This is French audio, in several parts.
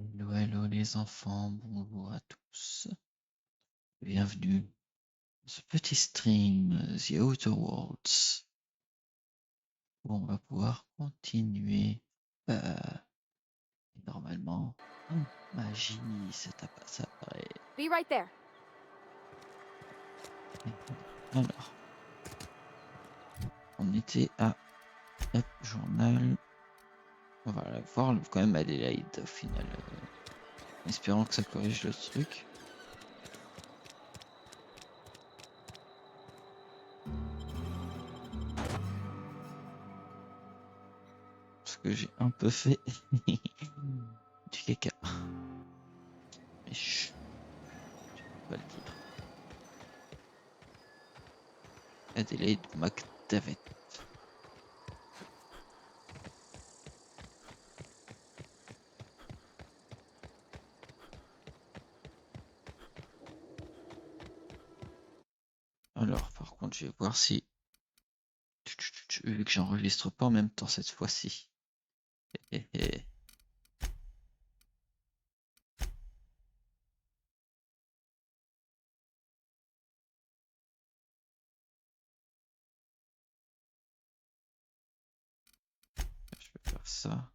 Hello, hello les enfants, bonjour à tous. Bienvenue dans ce petit stream The Outer Worlds où on va pouvoir continuer. Normalement, magie, ça paraît. Be right there. Alors, on était à journal. On va voir quand même Adélaïde au final, en espérant que ça corrige le truc. Parce que j'ai un peu fait du caca. Mais chut, je peux pas le dire. Adélaïde McDavid. Alors, par contre, je vais voir si. Vu que j'enregistre pas en même temps cette fois-ci. Je vais faire ça.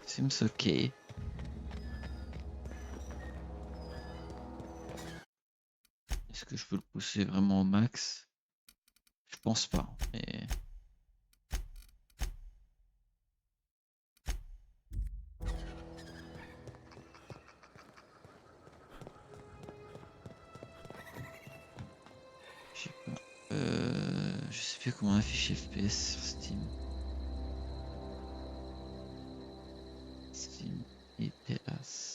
Seems ok. Est-ce que je peux le pousser vraiment au max? Je pense pas, mais. Je sais pas. Je sais plus comment on affiche FPS sur Steam. Steam FPS.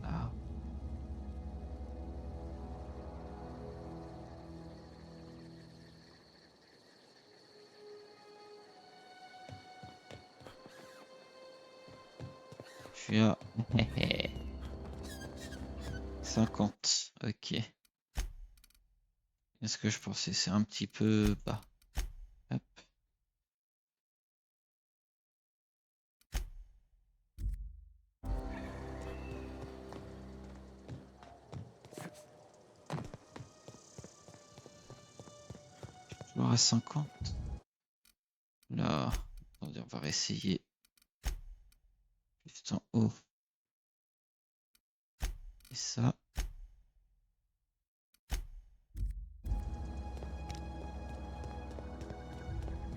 Là. Je suis à 50. Ok. Est-ce que je pensais c'est un petit peu bas. Hop. Toujours à 50. Là, attendez, on va réessayer juste en haut. Et ça.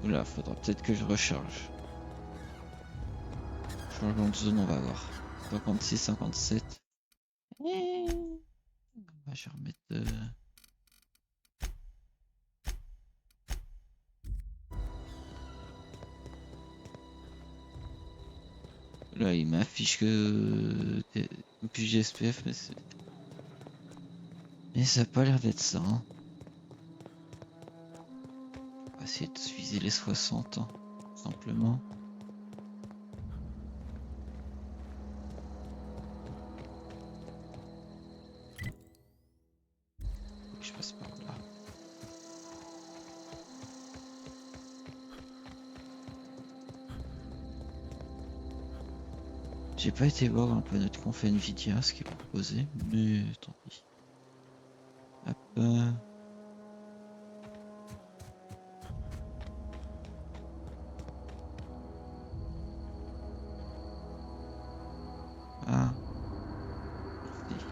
Oula, faudra peut-être que je recharge. Changement de zone, on va voir. 56, 57. Je vais remettre. Là, il m'affiche que plus GSPF, mais ça a pas l'air d'être ça. Hein. On va essayer de viser les 60, hein, simplement. Faut que je passe par là. J'ai pas été voir un peu notre conf Nvidia, ce qui est proposé, mais tant pis. Hop. Ah. Merci.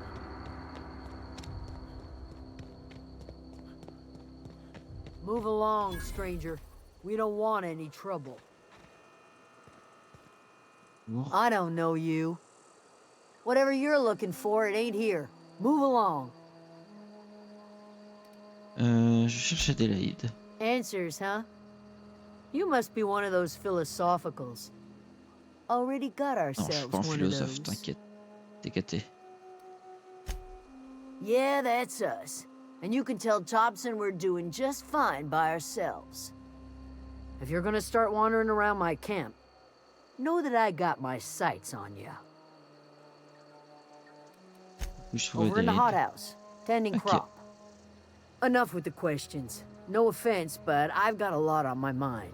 Move along, stranger. We don't want any trouble. Bon. I don't know you. Whatever you're looking for, it ain't here. Move along. Je cherche Adélaïde. answers, huh? You must be one of those philosophicals. Already got Non, je suis ourselves pas un one of philosophe, those. t'inquiète. T'es gâté. Yeah, that's us. And you can tell Thompson we're doing just fine by ourselves. If you're gonna start wandering around my camp, know that I got my sights on you. Je trouve Over in the des... hothouse, tending Ok. crop. Enough with the questions. No offense, but I've got a lot on my mind.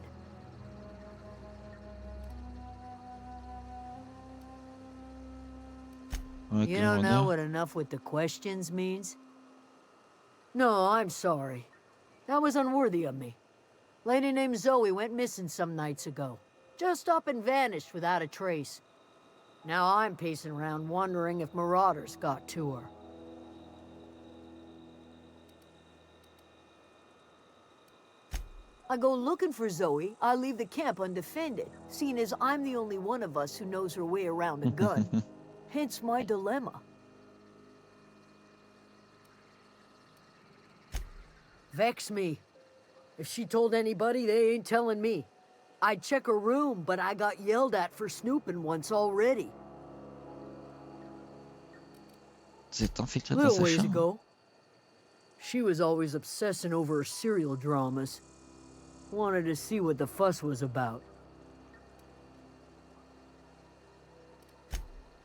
Ouais, You don't know commandeur. what enough with the questions means? No, I'm sorry. That was unworthy of me. Lady named Zoe went missing some nights ago. Just up and vanished without a trace. Now I'm pacing around wondering if marauders got to her. I go looking for Zoe, I leave the camp undefended, seeing as I'm the only one of us who knows her way around a gun. Hence my dilemma. Vex me. If she told anybody, they ain't telling me. I'd check her room, but I got yelled at for snooping once already. Vous êtes infiltré dans Little sa ways chambre. ago. She was always obsessing over her serial dramas. Wanted to see what the fuss was about.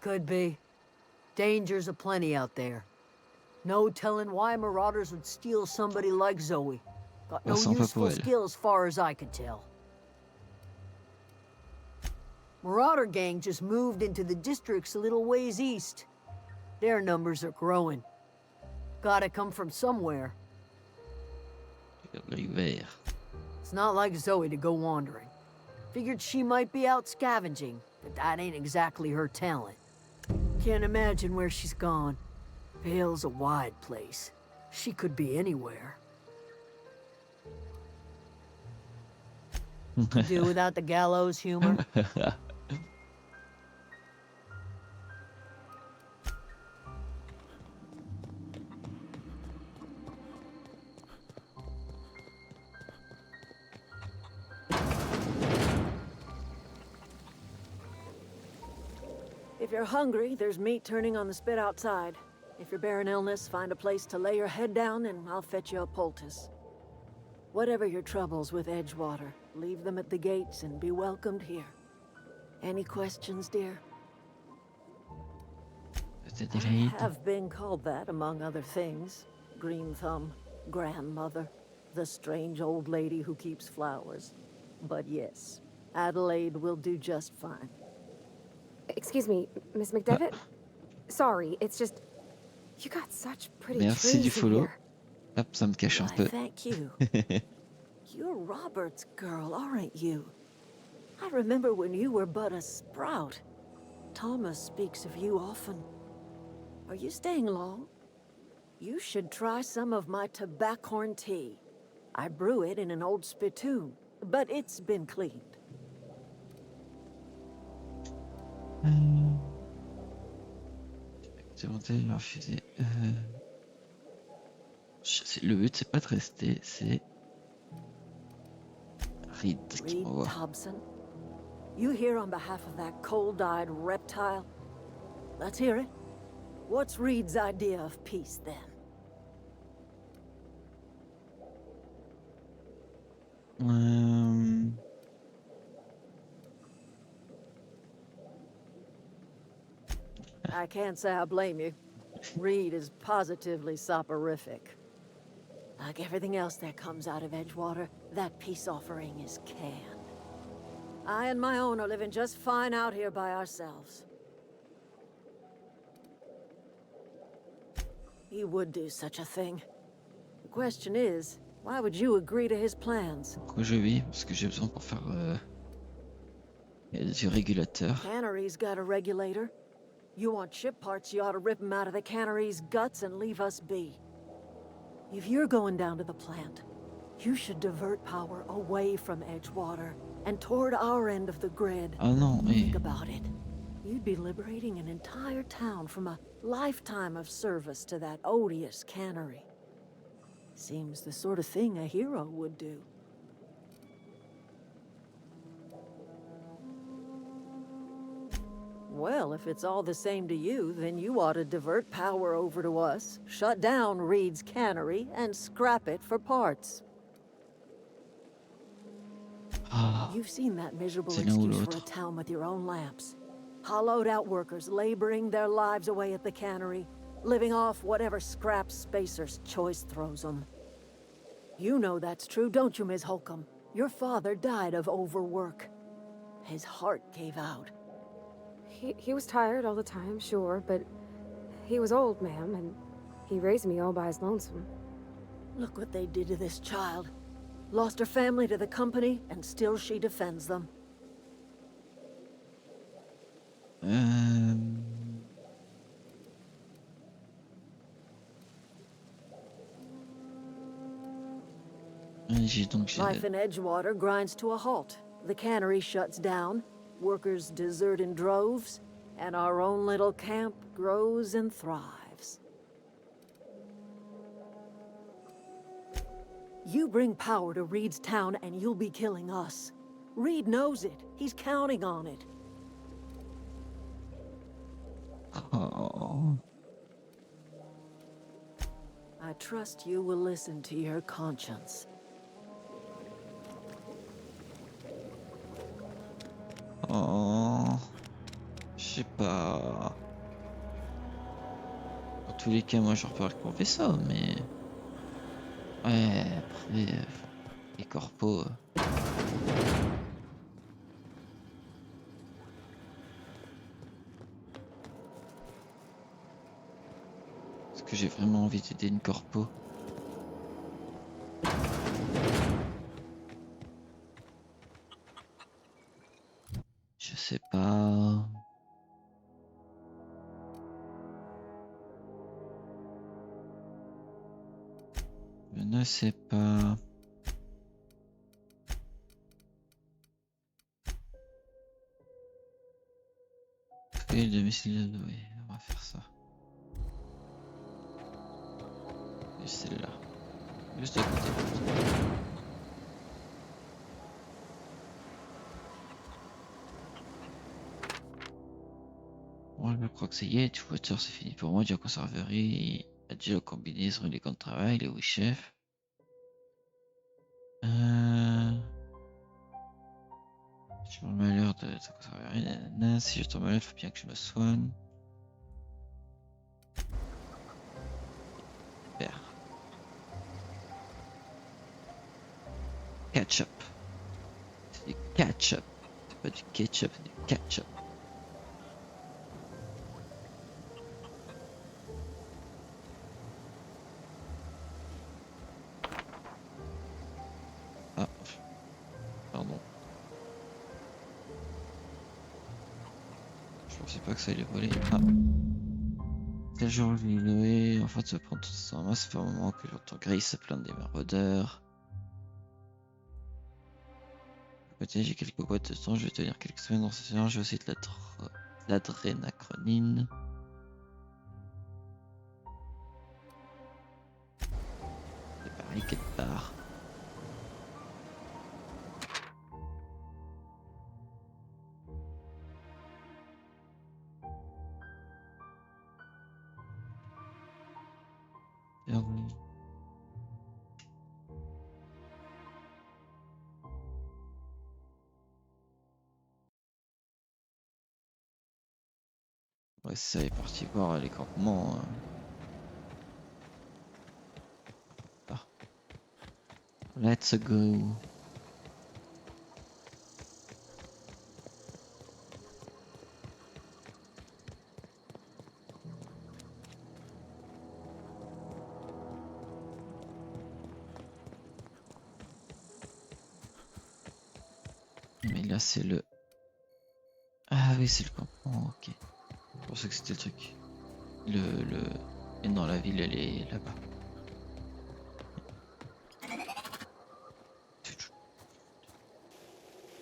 Could be. Dangers aplenty out there. No telling why marauders would steal somebody like Zoe. Got no Passons pas useful pour elle. skills far as I could tell. Marauder gang just moved into the districts a little ways east. Their numbers are growing. Gotta come from somewhere. L'œil vert. It's not like Zoe to go wandering. Figured she might be out scavenging, but that ain't exactly her talent. Can't imagine where she's gone. Vale's a wide place. She could be anywhere. Do without the gallows humor? If you're hungry, there's meat turning on the spit outside. If you're bearing illness, find a place to lay your head down and I'll fetch you a poultice. Whatever your troubles with Edgewater, leave them at the gates and be welcomed here. Any questions, dear? Peut-être I Adélaïde. have been called that, among other things. Green Thumb, grandmother, the strange old lady who keeps flowers. But yes, Adelaide will do just fine. Excuse me, Miss McDevitt? Sorry, it's just... You got such pretty Merci du trees in follow. here. Hop, ça me cache un Why, peu. thank you. You're Robert's girl, aren't you? I remember when you were but a sprout. Thomas speaks of you often. Are you staying long? You should try some of my tobaccorn tea. I brew it in an old spittoon, but it's been cleaned. Volonté refusé. Le but, c'est pas de rester, c'est... Reed qui Reed m'envoie. Thompson? You here on behalf of that cold-eyed reptile? Let's hear it. What's Reed's idea of peace, then? I can't say I blame you. Reed is positively soporific. Like everything else that comes out of Edgewater, that peace offering is canned. I and my own are living just fine out here by ourselves. He would do such a thing. The question is, why would you agree to his plans? Pourquoi je vis? Parce que j'ai besoin pour faire du régulateur. Cannery's got a regulator. You want ship parts, you ought to rip them out of the cannery's guts and leave us be. If you're going down to the plant, you should divert power away from Edgewater and toward our end of the grid. Ah non, mais... Think about it. You'd be liberating an entire town from a lifetime of service to that odious cannery. Seems the sort of thing a hero would do. Well, if it's all the same to you, then you ought to divert power over to us, shut down Reed's cannery, and scrap it for parts. Ah, You've seen that miserable c'est l'un ou excuse for a l'autre. town with your own lamps. Hollowed out workers laboring their lives away at the cannery, living off whatever scrap Spacer's choice throws them. You know that's true, don't you, Ms. Holcomb? Your father died of overwork. His heart gave out. He was tired all the time, sure, but he was old, ma'am, and he raised me all by his lonesome. Look what they did to this child. Lost her family to the company, and still she defends them. J'ai Life in Edgewater grinds to a halt. The cannery shuts down, workers desert in droves, and our own little camp grows and thrives. You bring power to Reed's town and you'll be killing us. Reed knows it. He's counting on it. Oh. I trust you will listen to your conscience. Oh. Je sais pas. Dans tous les cas, moi je repars avec mon vaisseau, mais. Ouais, après. Les corpos. Est-ce que j'ai vraiment envie d'aider une corpo? Je sais pas. Je ne sais pas. Et le domicile de... Oui, on va faire ça. Et celle-là. Juste à côté. Bon, je crois que ça y est, tout voiture c'est fini pour moi, déjà conserverie, adieu aux combinaisons, les camps de travail, les oui chefs. Je tombe malheur de conserverie, nanana. Si je tombe malheur, il faut bien que je me soigne. Super. Ketchup. C'est du ketchup. C'est pas du ketchup, c'est du ketchup. Ah, pardon. Je pensais pas que ça allait voler. Ah. Tel jour, je vais louer. Enfin, de se prendre tout ça en main. Ça fait un moment que j'entends Gris se plaindre des maraudeurs. Côté, j'ai quelques boîtes de sang. Je vais tenir quelques semaines dans ce séance. J'ai aussi de l'adrénacronine. C'est pareil quelque part. Ferme. Ouais, ça est parti voir les campements. Ah. Let's go. Mais là c'est le... Ah oui, c'est le campement, ok. Je pensais que c'était le truc. Et non, la ville, elle est là-bas.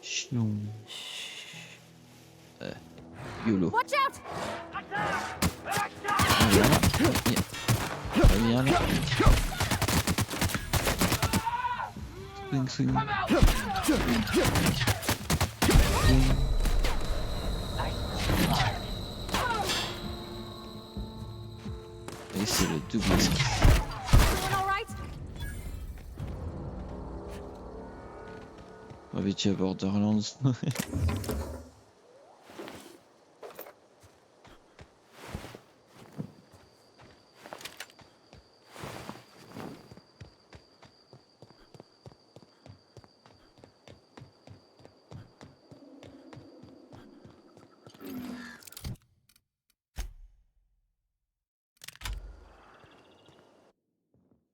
Chion. YOLO. Watch out! Ah, viens là. Viens là. Swing, swing. Swing. Et c'est le double espresso. Everyone all right? Habitué à Borderlands.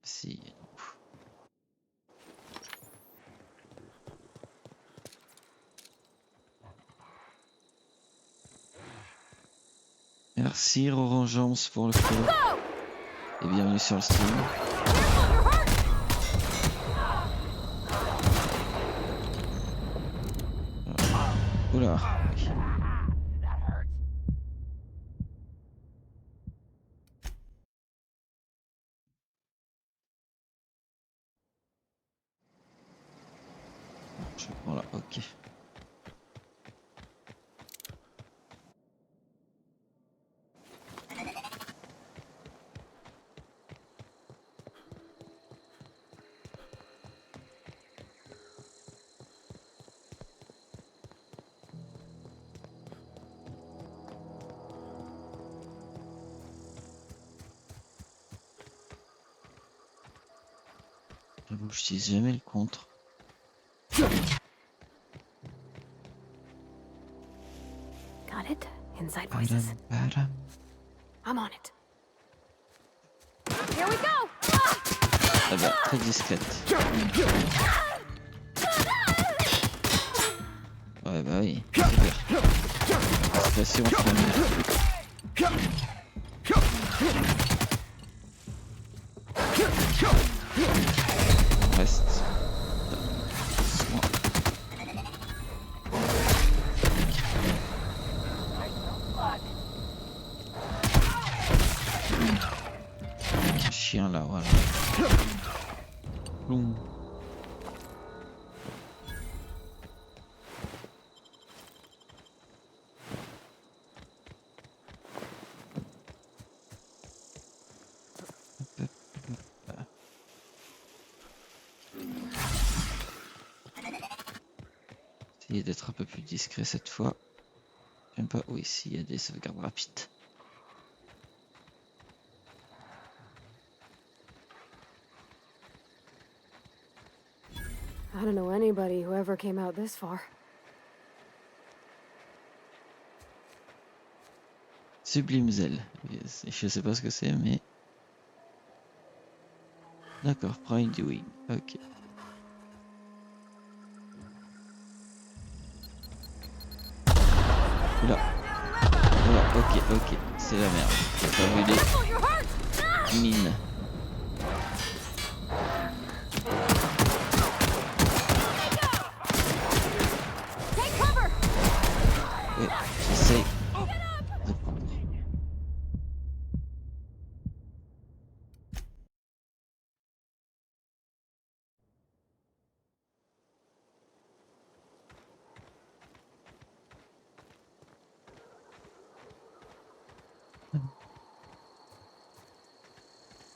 Si. Merci Orangeance pour le follow. Et bienvenue sur le stream. Oula. Je prends là, ok. J'avoue, j'utilise jamais le contre. Got it? Inside voices. Padam. I'm on it. Here we go! Ah bah, très discrète. Ouais bah oui, super. Discrétion ferme. Reste. Soin. Un chien là, voilà. Plomb. Essayer d'être un peu plus discret cette fois. J'aime pas. Oui, ici il y a des sauvegardes rapides. I don't know anybody who ever came out this far. Sublime zèle. Je sais pas ce que c'est, mais. D'accord, Prime Doing. Ok. Oula. Oula, ok. C'est la merde. J'ai pas vu les mines. Ouais, j'essaie de prendre.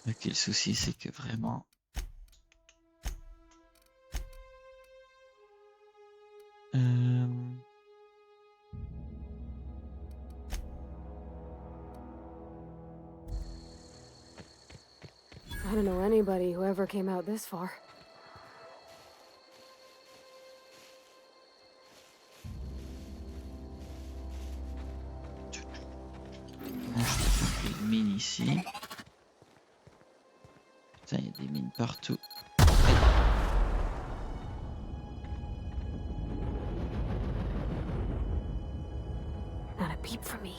Ok, le souci c'est que vraiment. I don't know anybody who ever came out this far. Bon, je peux faire des mines ici. Putain, il y a des mines partout. Not a peep from me.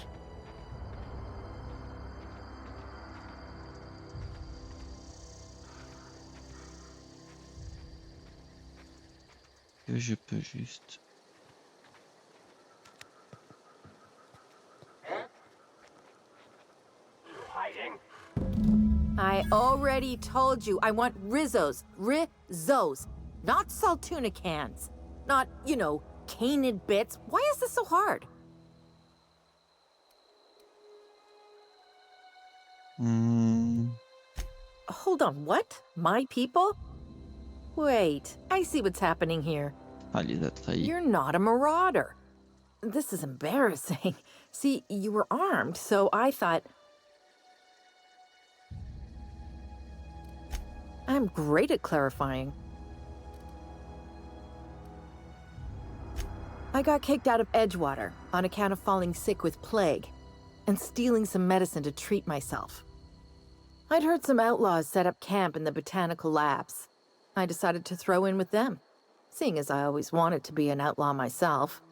Que je peux juste. I already told you I want Rizzos. Rizzos. Not Saltuna cans. Not, you know, canid bits. Why is this so hard? hold on, what? My people? Wait, I see what's happening here. Ah, il les a trahis. You're not a marauder. This is embarrassing. See, you were armed, so I thought... I'm great at clarifying. I got kicked out of Edgewater on account of falling sick with plague and stealing some medicine to treat myself. I'd heard some outlaws set up camp in the botanical labs. I decided to throw in with them, seeing as I always wanted to be an outlaw myself.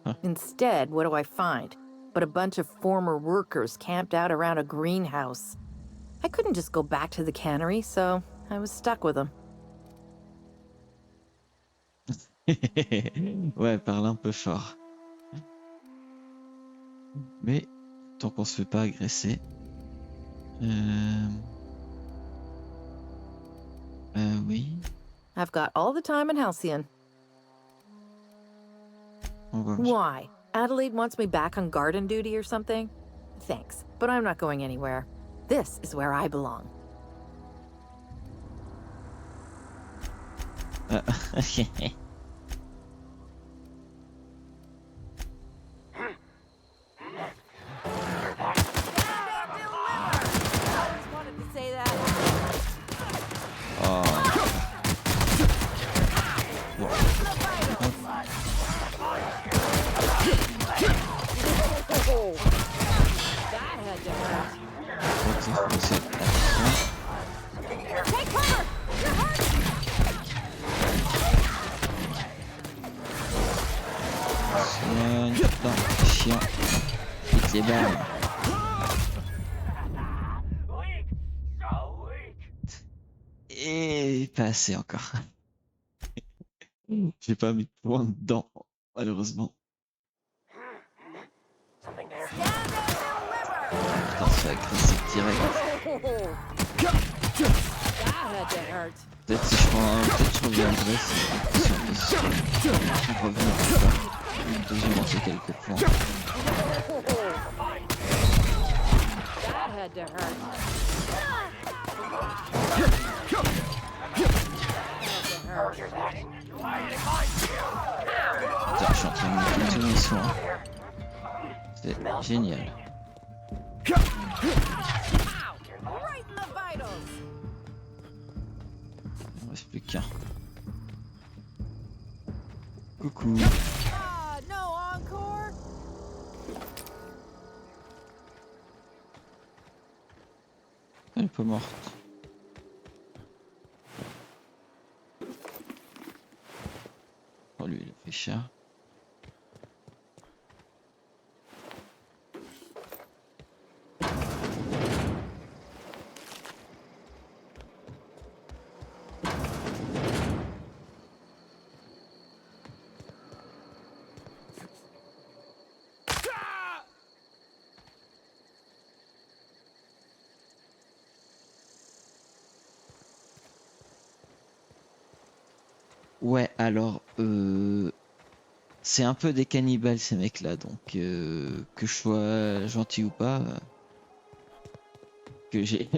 Huh. Instead, what do I find? But a bunch of former workers camped out around a greenhouse. I couldn't just go back to the cannery, so I was stuck with them. Ouais, parle un peu fort. Mais tant qu'on se fait pas agresser. Oui. I've got all the time in Halcyon. On va... Why? Adelaide wants me back on garden duty or something? Thanks, but I'm not going anywhere. This is where I belong. Chien. Vite les balles. Et pas assez encore. J'ai pas mis de points dedans, malheureusement. Putain, c'est agressif direct. Peut-être si je prends un, peut-être je reviendrai si je reviens plus tard. J'ai manqué quelques points. Putain, je suis en train de mettre tous mes soins. C'est génial. Il ne reste plus qu'un. Coucou. Elle est pas morte. Oh lui il a fait cher. Ouais, alors, c'est un peu des cannibales ces mecs-là, donc que je sois gentil ou pas, que j'ai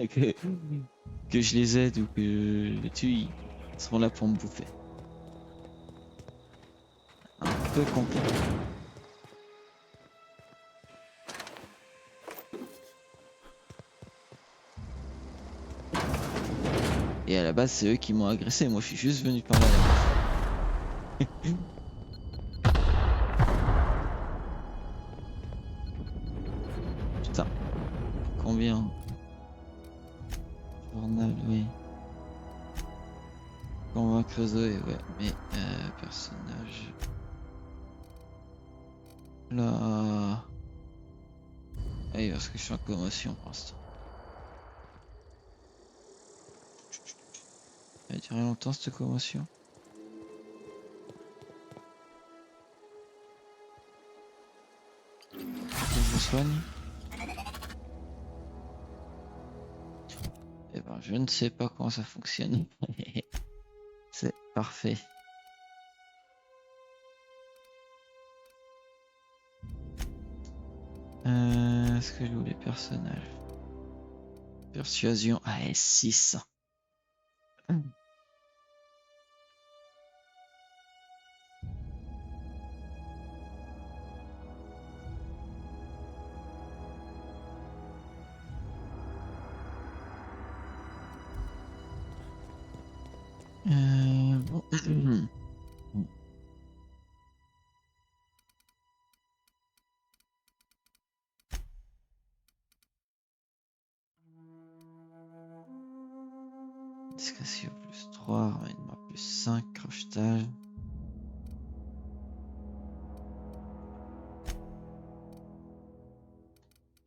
que je les aide ou que je les tue, ils seront là pour me bouffer. Un peu compliqué. Et à la base, c'est eux qui m'ont agressé, moi je suis juste venu par là. Putain. Combien? Journal, oui. Convaincre Zoé, ouais. Mais personnage. Là. Allez, parce que je suis en commotion pour l'instant. Elle a duré longtemps cette commotion. Je me soigne. Eh ben, je ne sais pas comment ça fonctionne. C'est parfait. Est-ce que je joue les personnages? Persuasion. Ah, S6. Bon. Bon. Discrétion plus 3, ramènement plus 5, crochetage.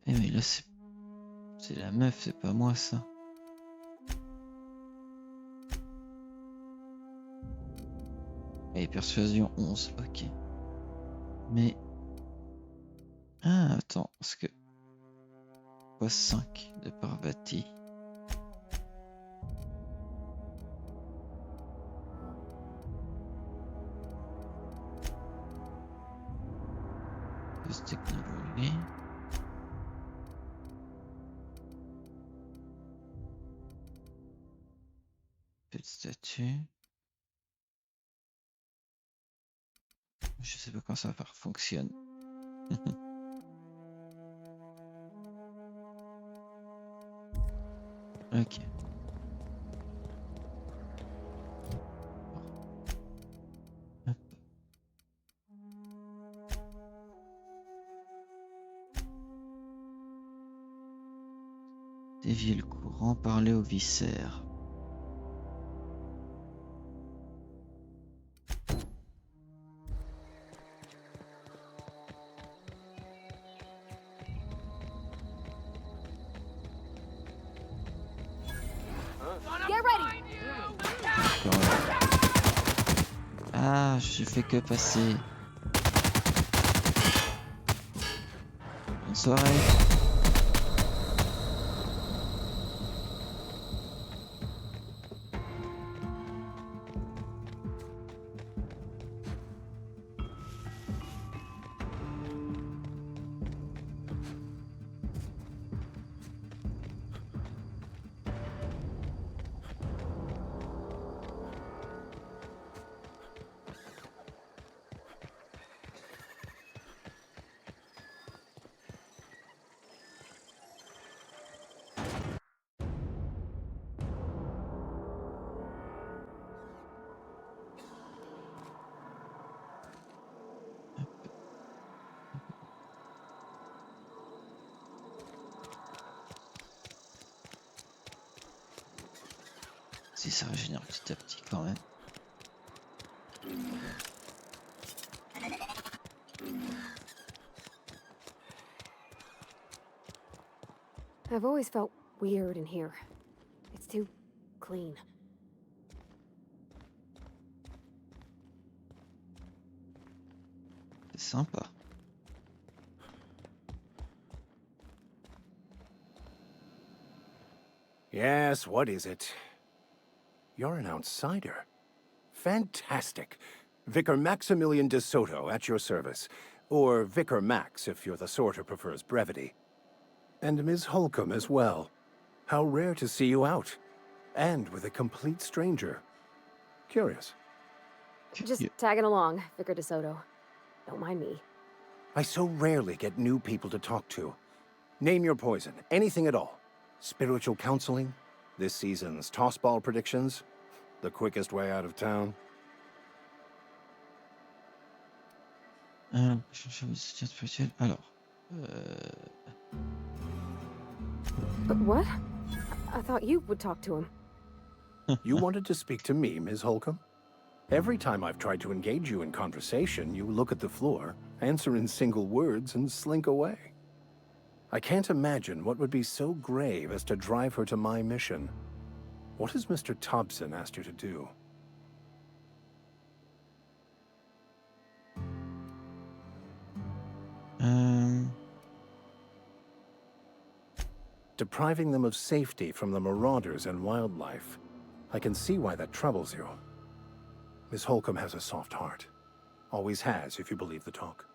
Eh mais là c'est la meuf, c'est pas moi ça. Et persuasion 11, ok. Mais... Ah attends, parce que... Quoi 5 de Parvati. Plus technologie. Peu de statut. Je sais pas comment ça va fonctionne. Ok. Hop. Dévier le courant, parler aux viscères. Get ready! Ah, je fais que passer. Bonne soirée. Si ça régénère petit à petit quand même. I've always felt weird in here. It's too clean. C'est sympa. Yes, what is it? You're an outsider. Fantastic. Vicar Maximilian de Soto at your service. Or Vicar Max if you're the sort who prefers brevity. And Ms. Holcomb as well. How rare to see you out. And with a complete stranger. Curious. Just Yeah. tagging along, Vicar DeSoto. Don't mind me. I so rarely get new people to talk to. Name your poison, anything at all. Spiritual counseling, this season's tossball predictions, the quickest way out of town. Je me soutien spirituel. Alors. But what? I thought you would talk to him. You wanted to speak to me, Ms. Holcomb? Every time I've tried to engage you in conversation, you look at the floor, answer in single words, and slink away. I can't imagine what would be so grave as to drive her to my mission. What has Mr. Thompson asked you to do? Depriving them of safety from the marauders and wildlife. I can see why that troubles you. Miss Holcomb has a soft heart. Always has, if you believe the talk.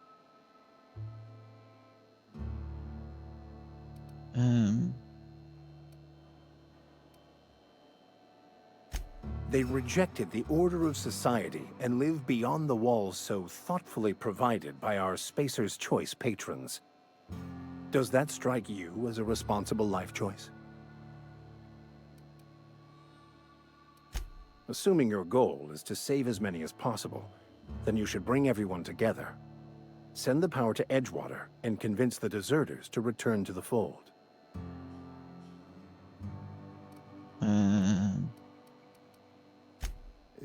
They rejected the order of society and live beyond the walls so thoughtfully provided by our Spacer's Choice patrons. Does that strike you as a responsible life choice? Assuming your goal is to save as many as possible, then you should bring everyone together. Send the power to Edgewater and convince the deserters to return to the fold.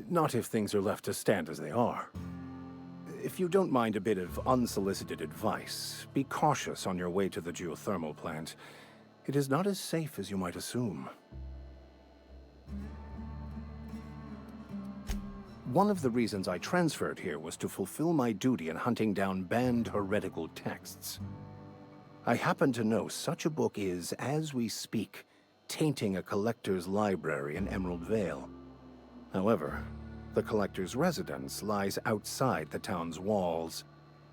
Not if things are left to stand as they are. If you don't mind a bit of unsolicited advice, be cautious on your way to the geothermal plant. It is not as safe as you might assume. One of the reasons I transferred here was to fulfill my duty in hunting down banned heretical texts. I happen to know such a book is, as we speak, tainting a collector's library in Emerald Vale. However, the collector's residence lies outside the town's walls.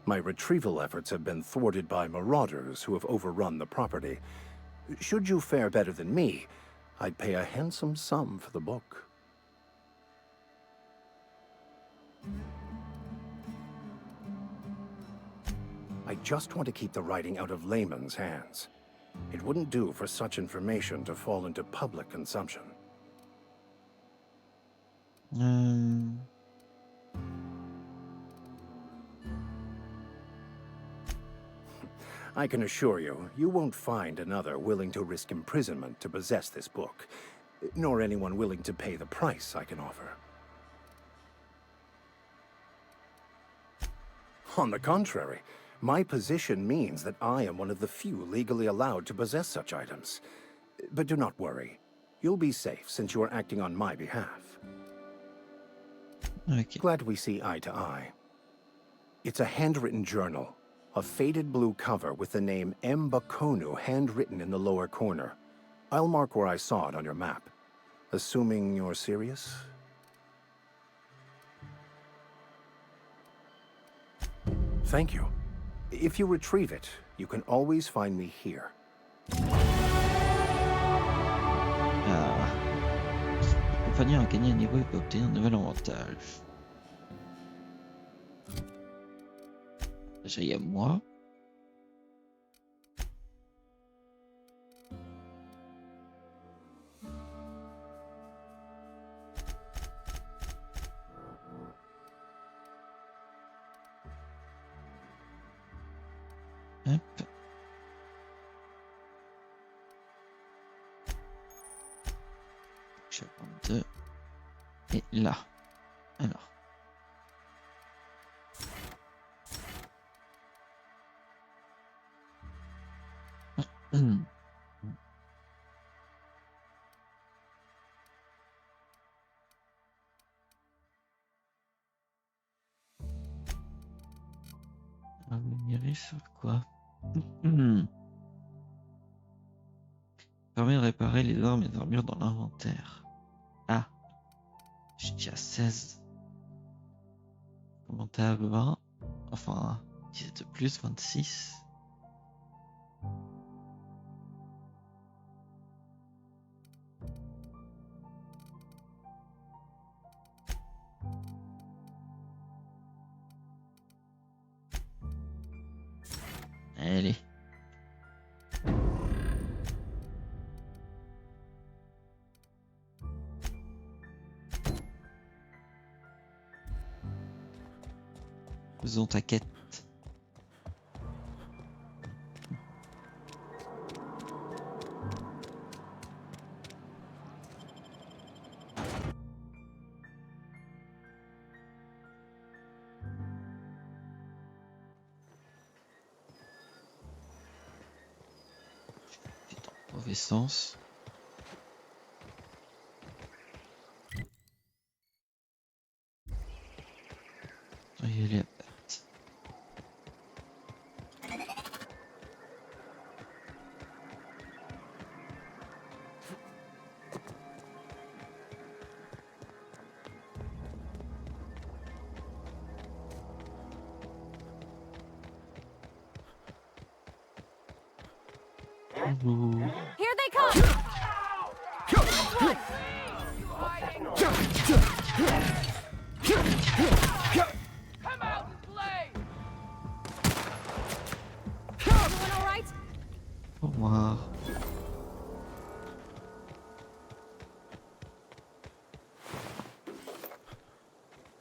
My retrieval efforts have been thwarted by marauders who have overrun the property. Should you fare better than me, I'd pay a handsome sum for the book. I just want to keep the writing out of layman's hands. It wouldn't do for such information to fall into public consumption. I can assure you, you won't find another willing to risk imprisonment to possess this book, nor anyone willing to pay the price I can offer. On the contrary, my position means that I am one of the few legally allowed to possess such items. But do not worry. You'll be safe since you are acting on my behalf. Okay. Glad we see eye to eye. It's a handwritten journal, a faded blue cover with the name M. Bakonu handwritten in the lower corner. I'll mark where I saw it on your map. Assuming you're serious? Thank you. If you retrieve it, you can always find me here. Compagnon a gagné un niveau et peut obtenir un nouvel avantage. Déjà, il y a moi. Hop. Je vais prendre 2. Et là. Alors. Améliorer sur quoi? Permet de réparer les armes et armures dans l'inventaire. Ah, j'ai déjà 16. Commenter à 20. Enfin, 10 de plus, 26. Allez. Faisons ta quête. C'est dans le mauvais sens. Il est Here they come! Everyone all right? Au revoir.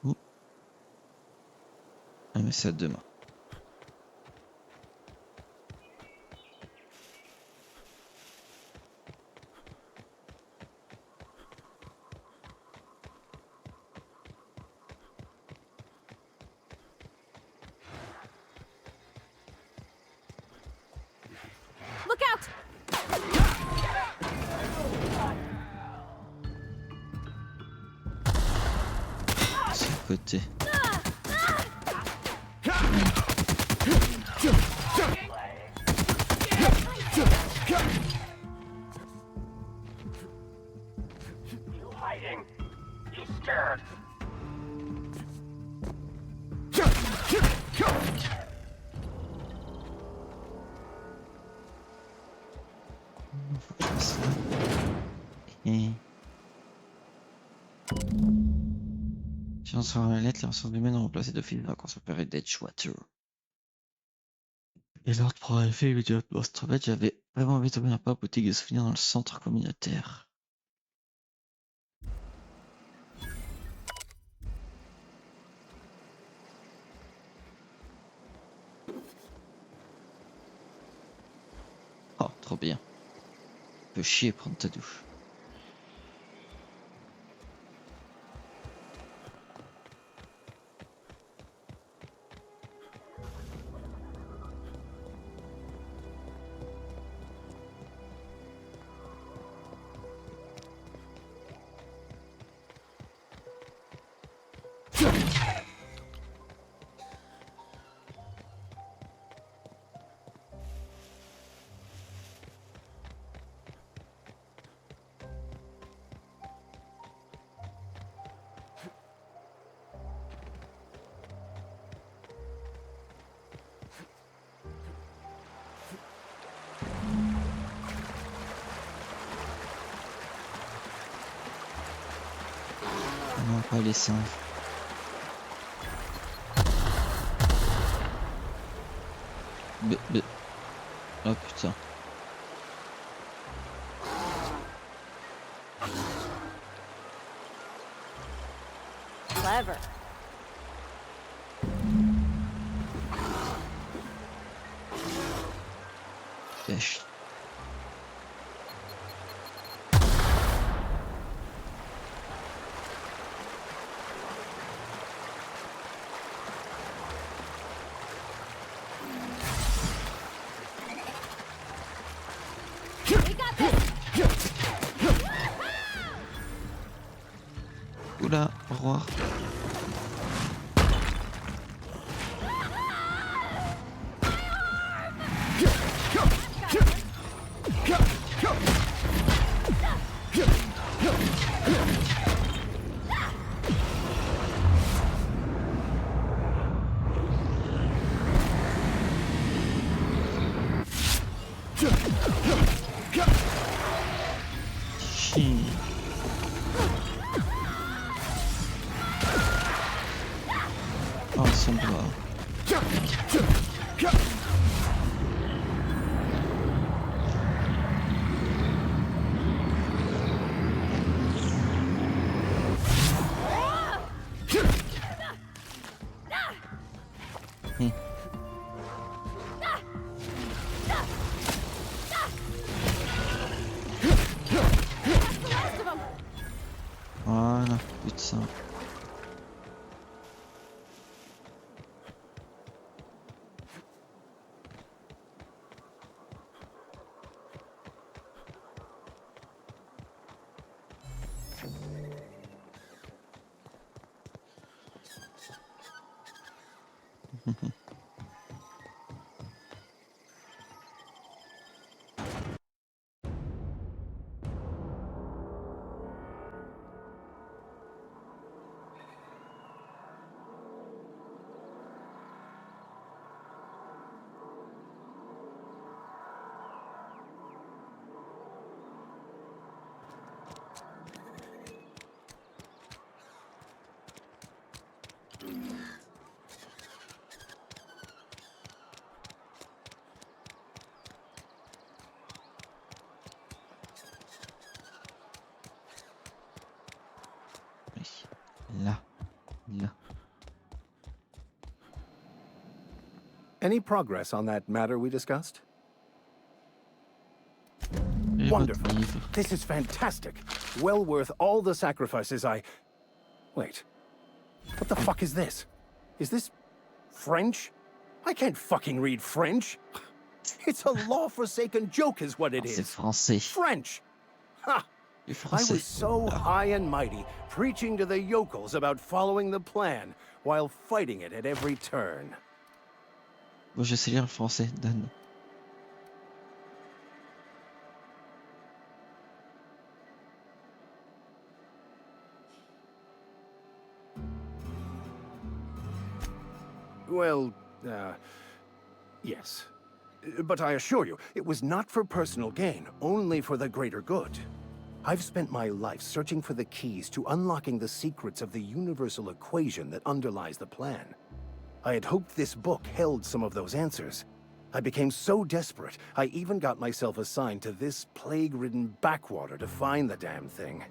Ouh. Ah mais c'est à demain. Look out! C'est à côté. You hiding? You scared? Faut que je fasse ça. Et... Si on sort la lettre, les ressources humaines ont remplacé d'office dans la course opérée d'Edgewater. Et l'ordre prend effet immédiatement. En fait, j'avais vraiment envie d'ouvrir un pas boutique de souvenirs dans le centre communautaire. Oh, trop bien. Peut chier prendre ta douche. Non, pas les singes. Oh putain. Clever. Pêche. We got this! Oula, au revoir. Chien. Oh, son bras. Hmm. Voilà, putain. Any progress on that matter we discussed? Et Wonderful. votre livre. This is fantastic. Well worth all the sacrifices I... Wait. What the fuck is this? Is this... French? I can't fucking read French. It's a law-forsaken joke is what it Ah, c'est is. français. French! Ha! Du I français. was so high and mighty, preaching to the yokels about following the plan, while fighting it at every turn. Bon, je sais lire le français, Dan. Well, yes. But I assure you, it was not for personal gain, only for the greater good. I've spent my life searching for the keys to unlocking the secrets of the universal equation that underlies the plan. I had hoped this book held some of those answers. I became so desperate, I even got myself assigned to this plague-ridden backwater to find the damn thing.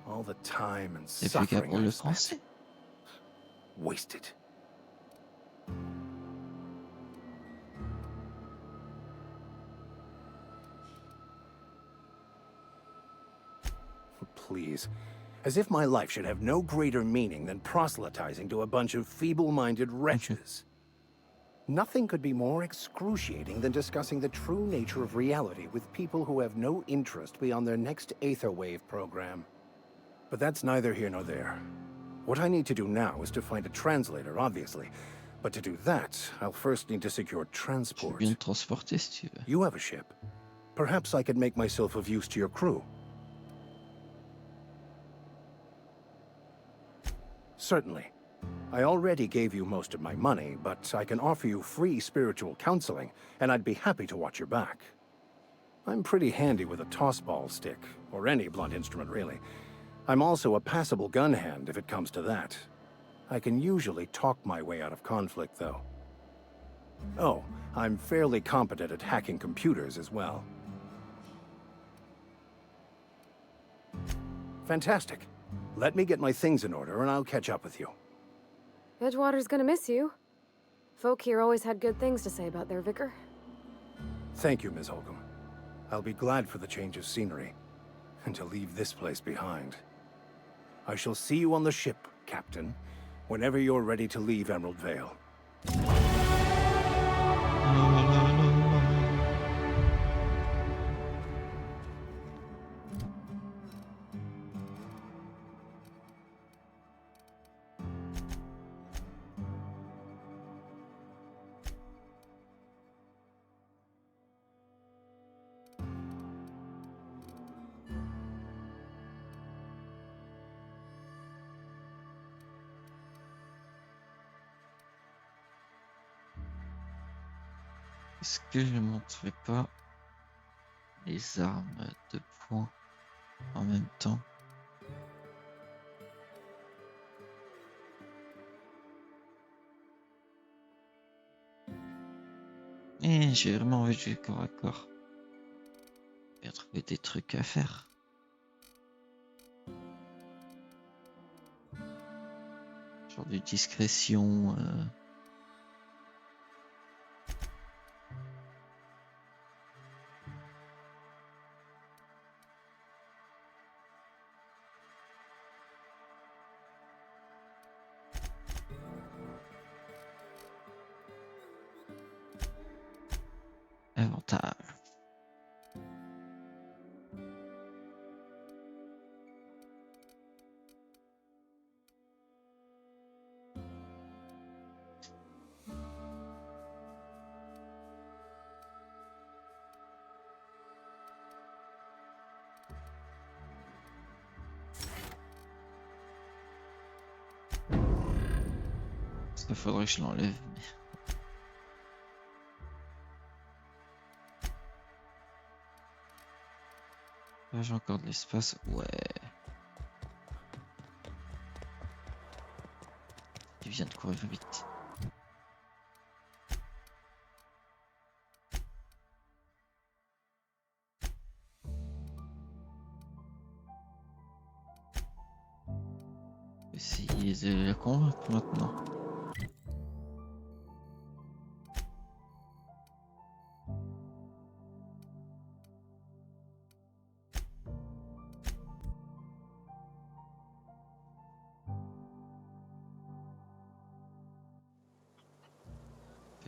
All the time and C'est plus qu'à suffering pour le I've spent. français. Wasted. Please. As if my life should have no greater meaning than proselytizing to a bunch of feeble-minded wretches. Nothing could be more excruciating than discussing the true nature of reality with people who have no interest beyond their next Aetherwave program. But that's neither here nor there. What I need to do now is to find a translator, obviously. But to do that, I'll first need to secure Je peux transport. bien le transporter si tu veux. You have a ship. Perhaps I could make myself of use to your crew. Certainly. I already gave you most of my money, but I can offer you free spiritual counseling, and I'd be happy to watch your back. I'm pretty handy with a tossball stick, or any blunt instrument, really. I'm also a passable gun hand, if it comes to that. I can usually talk my way out of conflict, though. Oh, I'm fairly competent at hacking computers as well. Fantastic. Let me get my things in order, and I'll catch up with you. Edgewater's gonna miss you. Folk here always had good things to say about their vicar. Thank you, Ms. Holcomb. I'll be glad for the change of scenery, and to leave this place behind. I shall see you on the ship, Captain, whenever you're ready to leave Emerald Vale. Est-ce que je ne montrerai pas les armes de poing en même temps? Et j'ai vraiment envie de jouer corps à corps. Et trouver des trucs à faire. Genre de discrétion. Inventaire. Ça faudrait que je l'enlève. Mais... Là, j'ai encore de l'espace. Ouais. Il vient de courir vite. Essayer de la convaincre maintenant.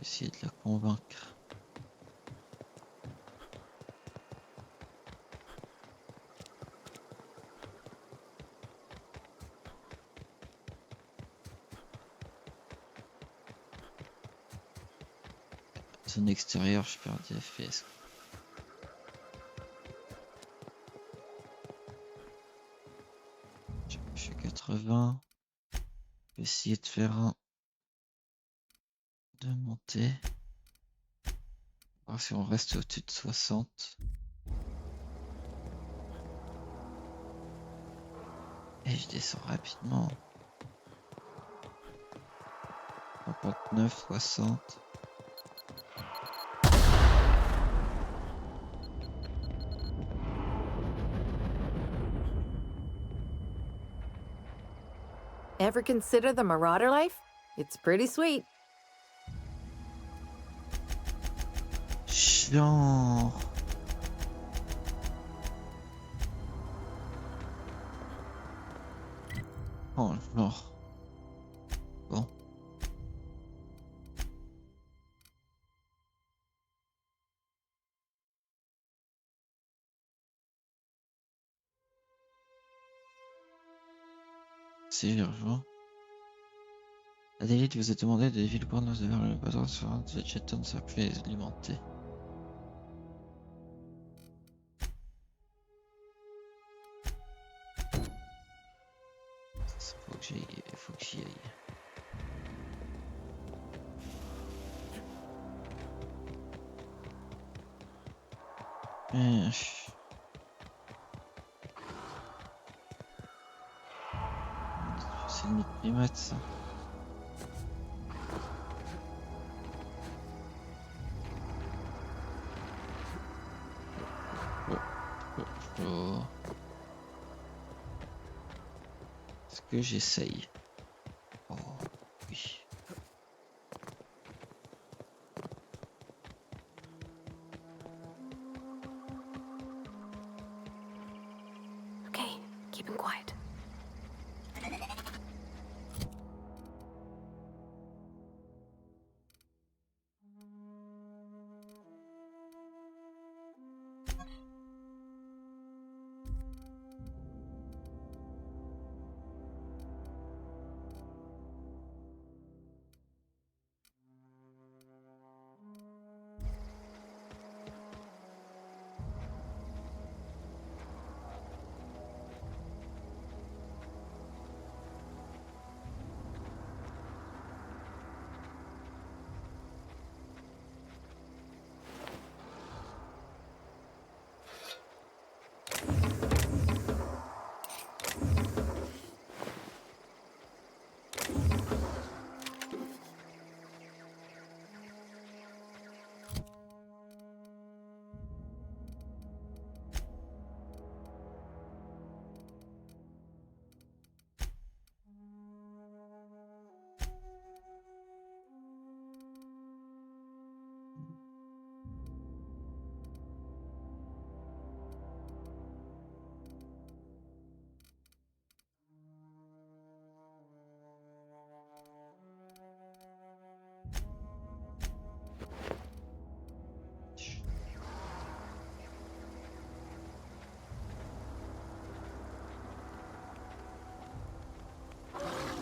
Essayer de la convaincre. Zone extérieure, je perds des FPS. Je fais 80. Je vais essayer de faire un de monter. Voir si on reste au-dessus de 60. Et je descends rapidement. 59, 60. Ever consider the marauder life? It's pretty sweet. Genre. Oh, genre. Bon. Si j'ai rejoint. Adélite vous a demandé de dévier le point de vers le bateau sur un de jetons s'appelait alimenté. Faut que j'y aille. C'est le primate ça. Oh. Est-ce que j'essaye? Oh oui. Okay, keep him quiet.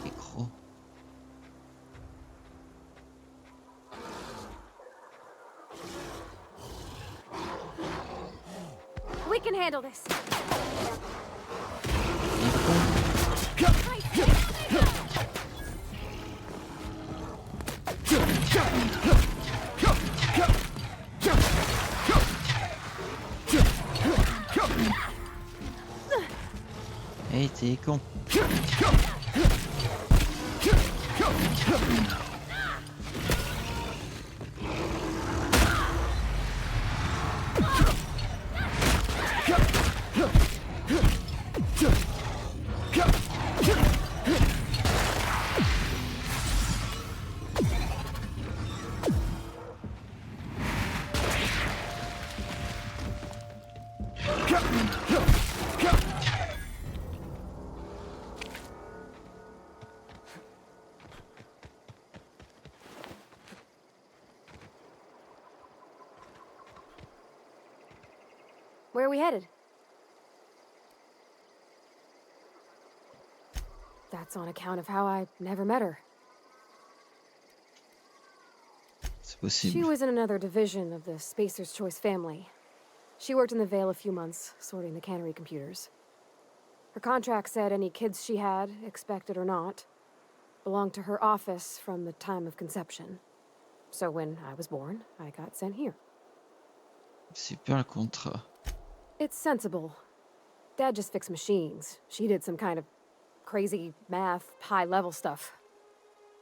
Micro. We can handle this. Hey, t'es con. Where are we headed? That's on account of how I never met her. C'est She possible. was in another division of the Spacer's Choice family. She worked in the Vale a few months, sorting the cannery computers. Her contract said any kids she had, expected or not, belonged to her office from the time of conception. So when I was born, I got sent here. Super le contrat. It's sensible. Dad just fixed machines. She did some kind of crazy math, high-level stuff.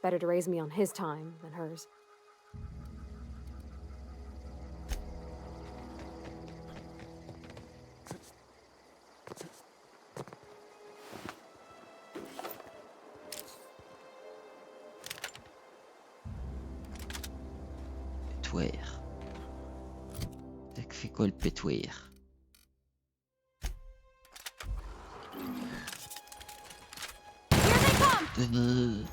Better to raise me on his time than hers. Pétouère. Ça fait quoi le pétouère? Tenez.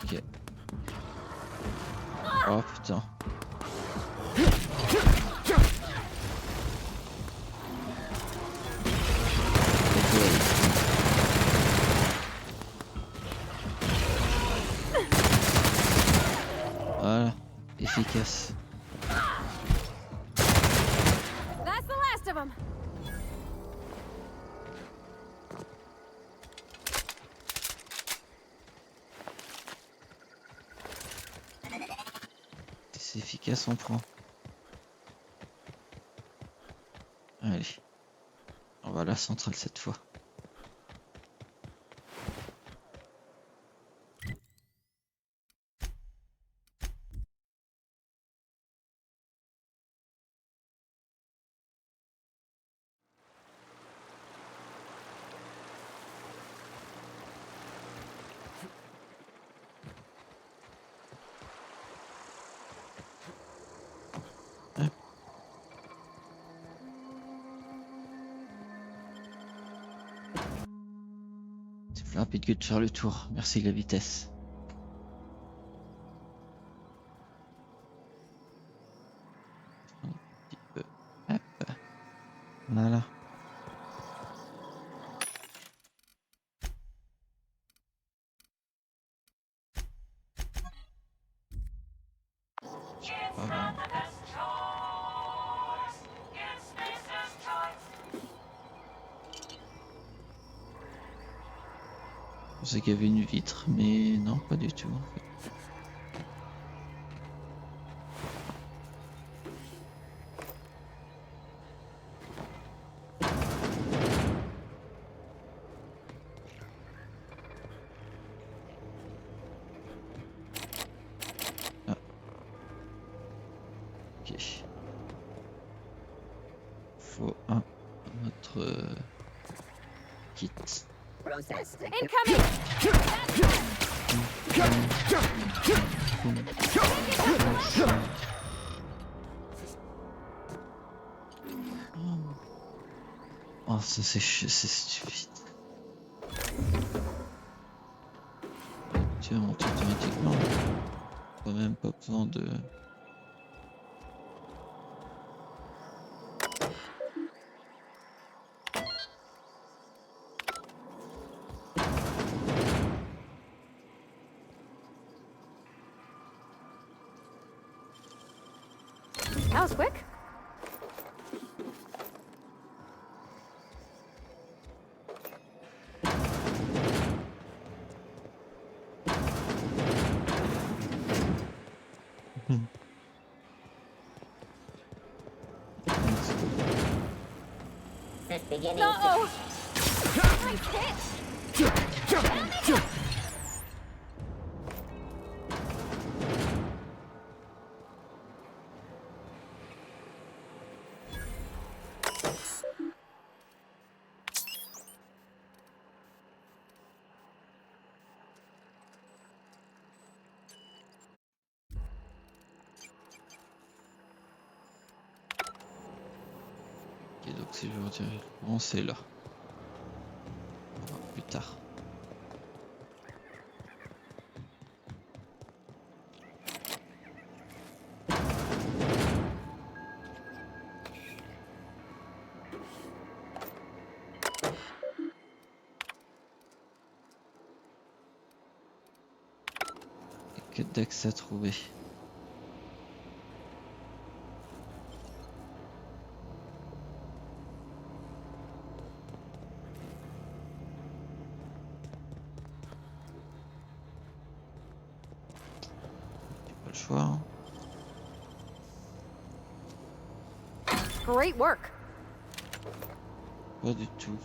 Ok. Oh putain. Voilà, efficace. That's the last of them! C'est efficace, on prend. Allez. On va à la centrale cette fois. C'est plus rapide que de faire le tour. Merci la vitesse. Un petit peu. Hop. Voilà. Je peux pas vraiment. Je pensais qu'il y avait une vitre, mais non, pas du tout en fait. Ah. Ok. Faut un autre kit. Incoming! Oh, ça c'est stupide. Tu montes automatiquement. Pas même pas besoin de. That was quick. Uh-oh! My hit! Ok, donc si je retire le courant, c'est là. On va voir plus tard. Quête d'accès à trouver. J'ai pas le choix. Hein. Great work. Pas du tout.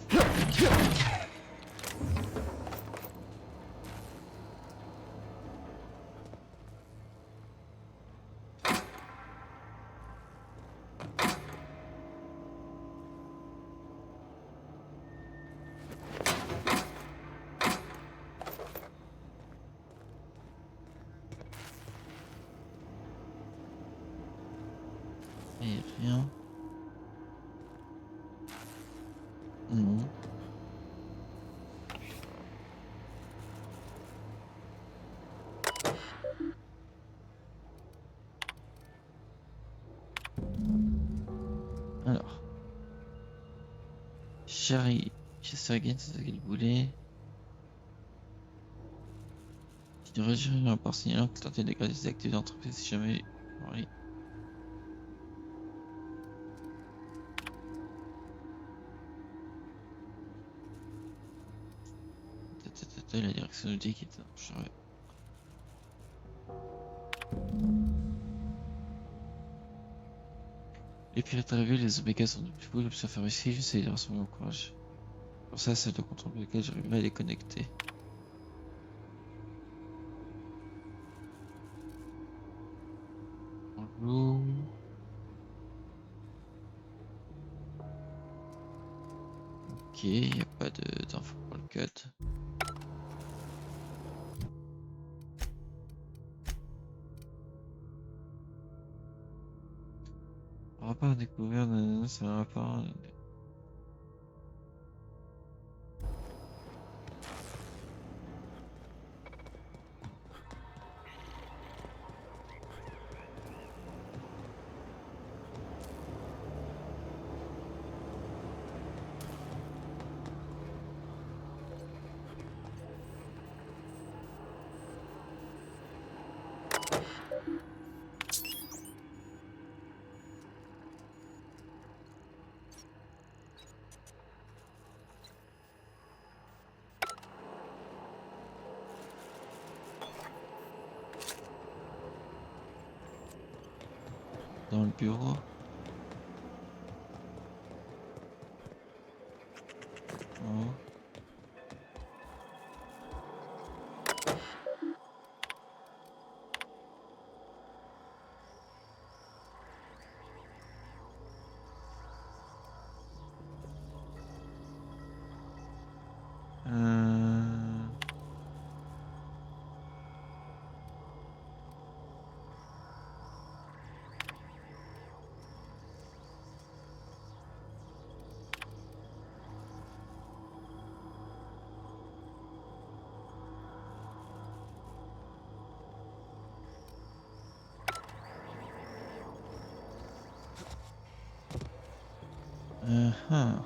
Et rien. Non. Alors. Chérie, Chester Gaines, c'est ça qu'il voulait. Je devrais gérer un rapport signalant que tenter de dégrader ses activités d'entreprise si jamais. Oui. La direction nous dit qu'il est dangereux. Les pirates arrivés, les Omega sont de plus beaux, l'option ferme ici, j'essaie de rassembler mon courage. Pour ça, c'est le contrôle pour lequel j'arriverai à les connecter. Bonjour. Ok, il n'y a pas d'infos pour le code. Rapport découvert, c'est un rapport. Dans le bureau. Oh. Uh-huh.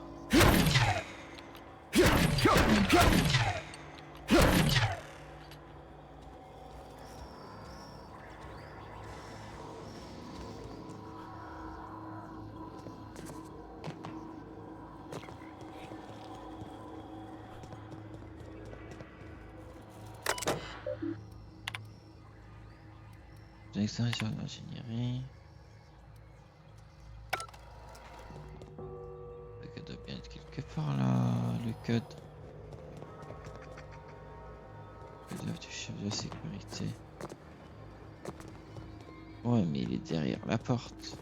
Direction sur l'ingénierie. Le code doit bien être quelque part là, le code. Le code du chef de la sécurité. Ouais, mais il est derrière la porte.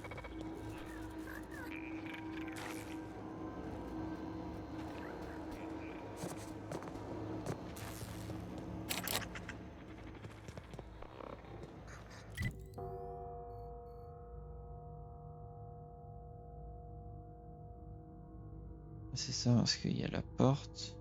C'est ça, parce qu'il y a la porte.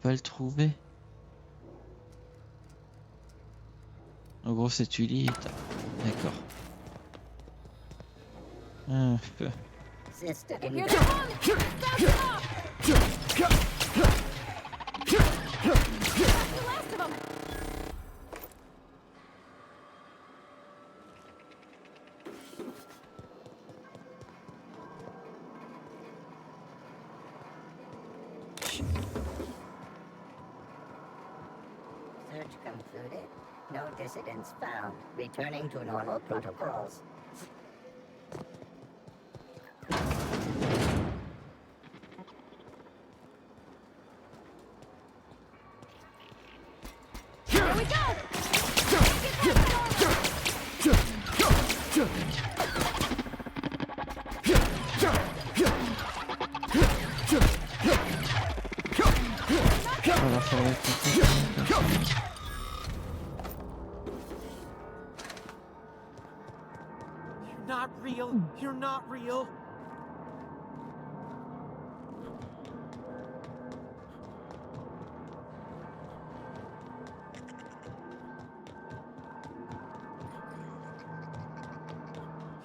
pas le trouver. En gros, c'est tu lis. D'accord. Sister, Here they come! Fast enough! That's the last of them! search concluded. No dissidents found. Returning to normal protocols. Here we go! Voilà, faudrait que... You're not real. You're not real.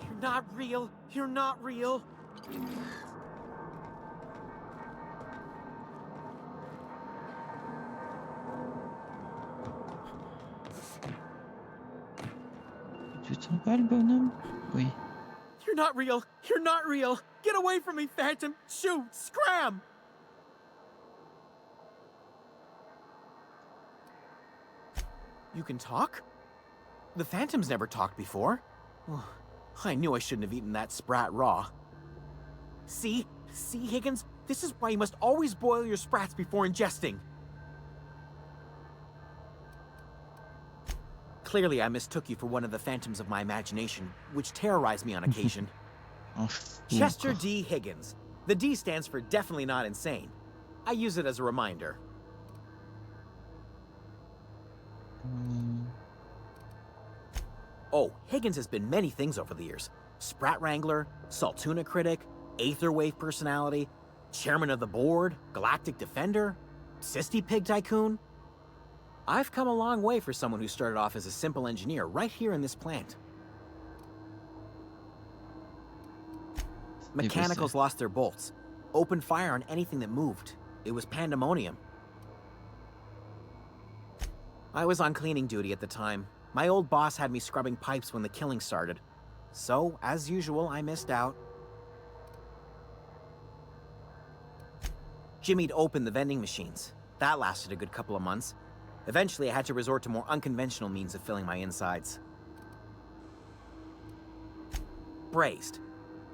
You're not real. You're not real. Tu te sens pas le bonhomme? Oui. You're not real. You're not real. Get away from me, Phantom. Shoot. Scram. You can talk? The Phantom's never talked before. Oh, I knew I shouldn't have eaten that sprat raw. See? See, Higgins? This is why you must always boil your sprats before ingesting. Clearly, I mistook you for one of the phantoms of my imagination, which terrorized me on occasion. En fou, Chester encore. D. Higgins. The D stands for definitely not insane. I use it as a reminder. Oh, Higgins has been many things over the years. Sprat Wrangler, Saltuna critic, Aetherwave personality, chairman of the board, galactic defender, Sisty Pig tycoon. I've come a long way for someone who started off as a simple engineer right here in this plant. Mechanicals lost their bolts, opened fire on anything that moved. It was pandemonium. I was on cleaning duty at the time. My old boss had me scrubbing pipes when the killing started. So, as usual, I missed out. Jimmy'd opened the vending machines. That lasted a good couple of months. Eventually, I had to resort to more unconventional means of filling my insides. Braised,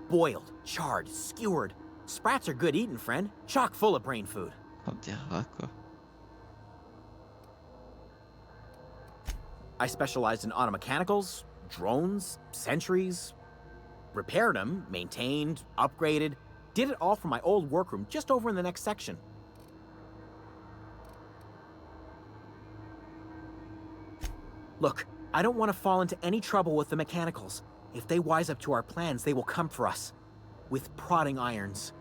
boiled, charred, skewered. Sprats are good eating, friend. Chock full of brain food. Comme des rats, quoi. I specialized in automechanicals, drones, sentries. Repaired them, maintained, upgraded. Did it all from my old workroom just over in the next section. Look, I don't want to fall into any trouble with the mechanicals. If they wise up to our plans, they will come for us. With prodding irons.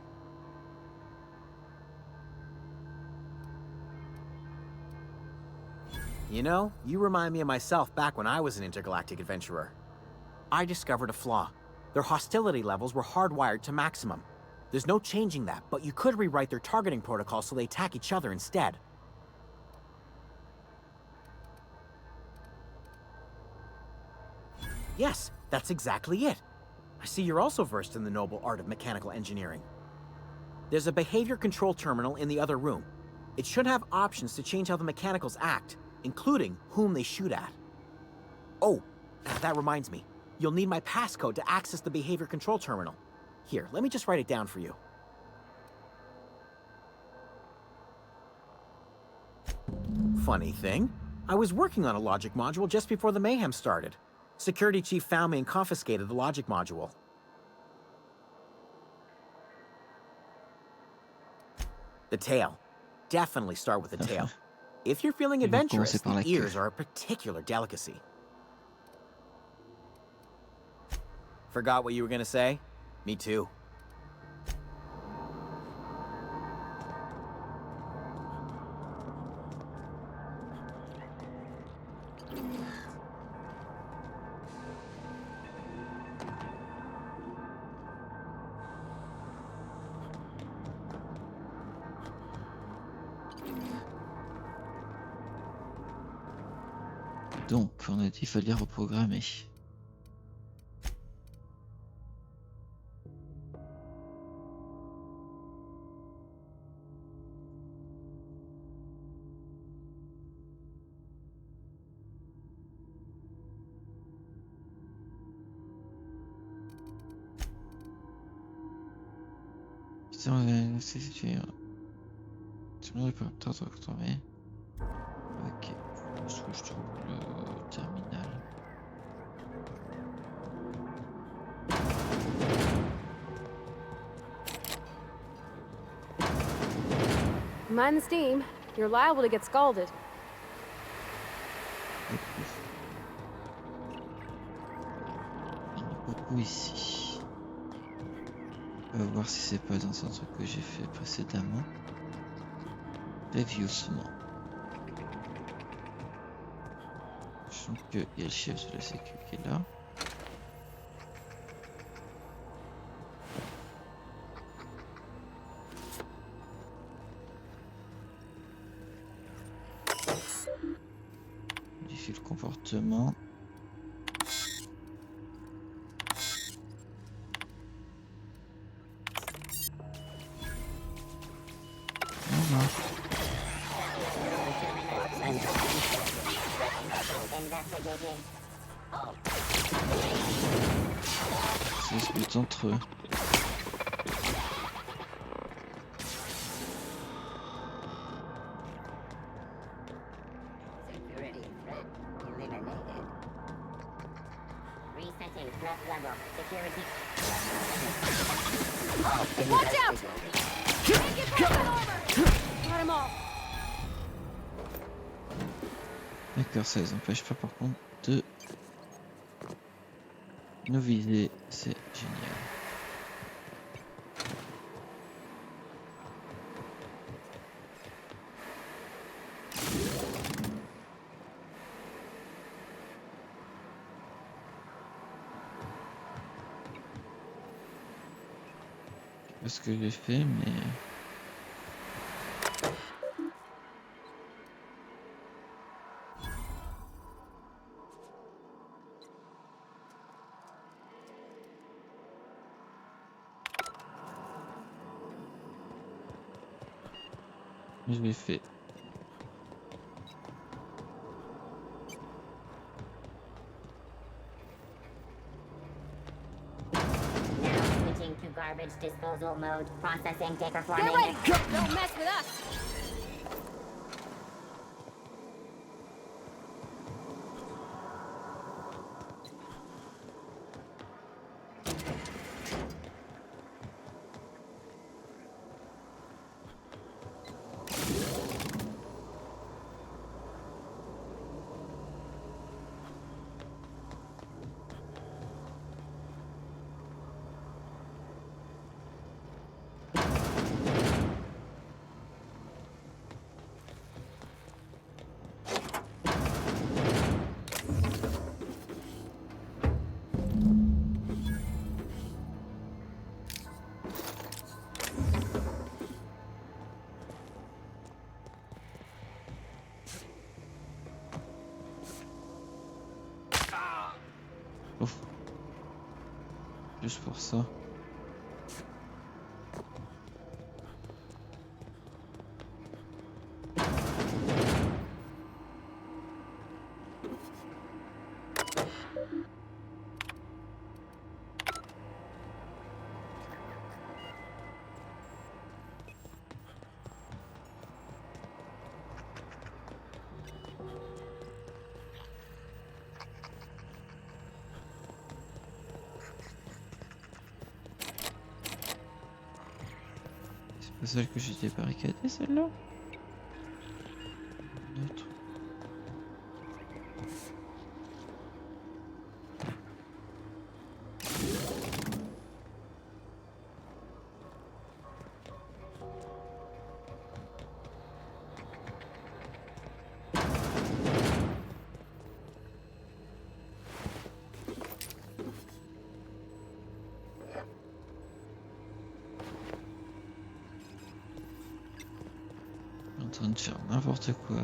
You know, you remind me of myself back when I was an intergalactic adventurer. I discovered a flaw. Their hostility levels were hardwired to maximum. There's no changing that, but you could rewrite their targeting protocol so they attack each other instead. Yes, that's exactly it. I see you're also versed in the noble art of mechanical engineering. There's a behavior control terminal in the other room. It should have options to change how the mechanicals act, including whom they shoot at. Oh, that reminds me. You'll need my passcode to access the behavior control terminal. Here, let me just write it down for you. Funny thing, I was working on a logic module just before the mayhem started. Security chief found me and confiscated the logic module. The tail. Definitely start with the tail. If you're feeling adventurous, the ears are a particular delicacy. Forgot what you were gonna say? Me too. Donc, on a dit qu'il fallait reprogrammer. C'est situé. C'est le temps de retourner. Ok. Est-ce que je trouve le terminal? Mind the steam. You're liable to get scalded. Il y en a beaucoup ici. On va voir si c'est pas dans un truc que j'ai fait précédemment. Previously. Je sens qu'il y a le chef de la sécu qui est là. Modifier le comportement. Voilà. Ça discute entre eux. Security threat eliminated. Resetting threat level. Security. Watch out! Make it over! Let him off. D'accord, ça les empêche pas par contre de nous viser. C'est génial. Je sais pas ce que j'ai fait, mais je l'ai fait. Now switching to garbage disposal mode. Processing taker Get forming. ready! Don't mess with us! Ouf. Juste pour ça. C'est pas celle que j'étais barricadée, celle-là? Une autre. En train de faire n'importe quoi.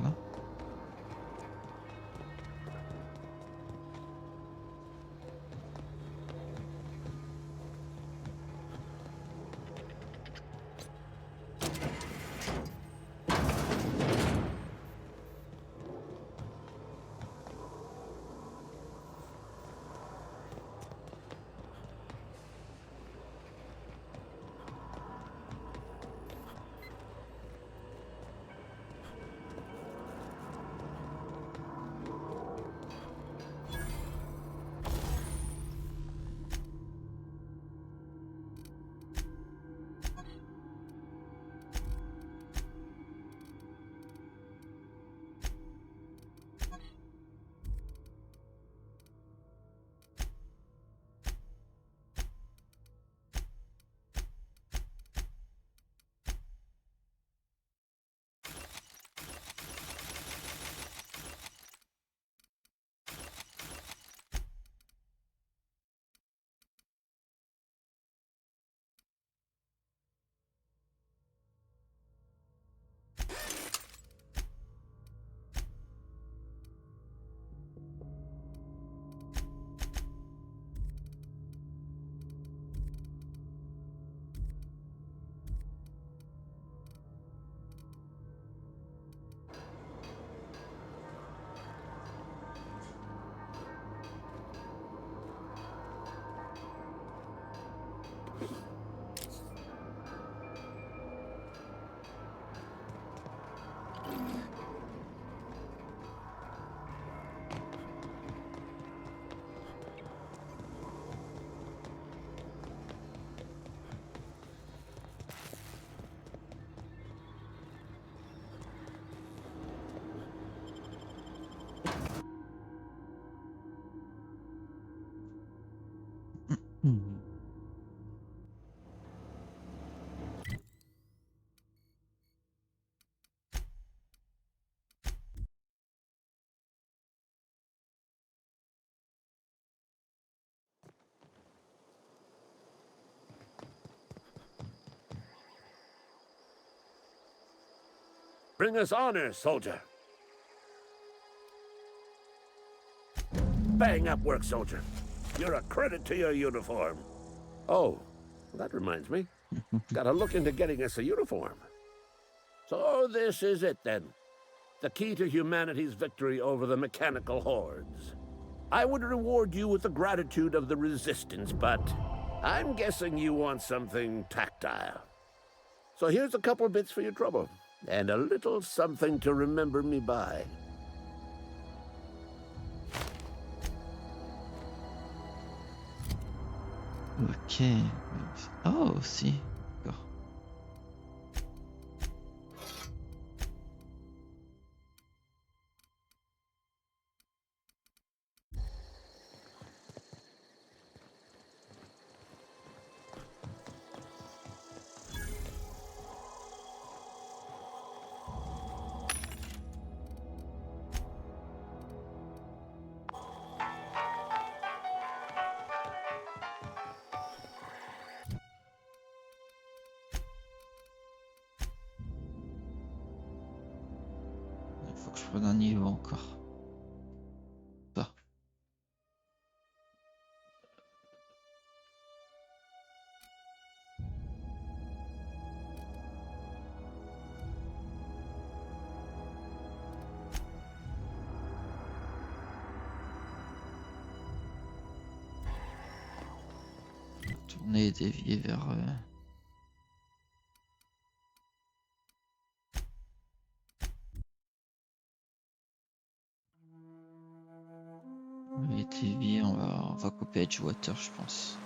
Hmm. Bring us honor, soldier. Bang up work, soldier. You're a credit to your uniform. Oh, that reminds me. Gotta look into getting us a uniform. So this is it, then. The key to humanity's victory over the mechanical hordes. I would reward you with the gratitude of the Resistance, but I'm guessing you want something tactile. So here's a couple bits for your trouble, and a little something to remember me by. Ok. Oh, si. D'accord. Il faut que je prenne un niveau encore. Ça. Tourner et dévier vers... Et dévier, on va couper Edgewater, je pense.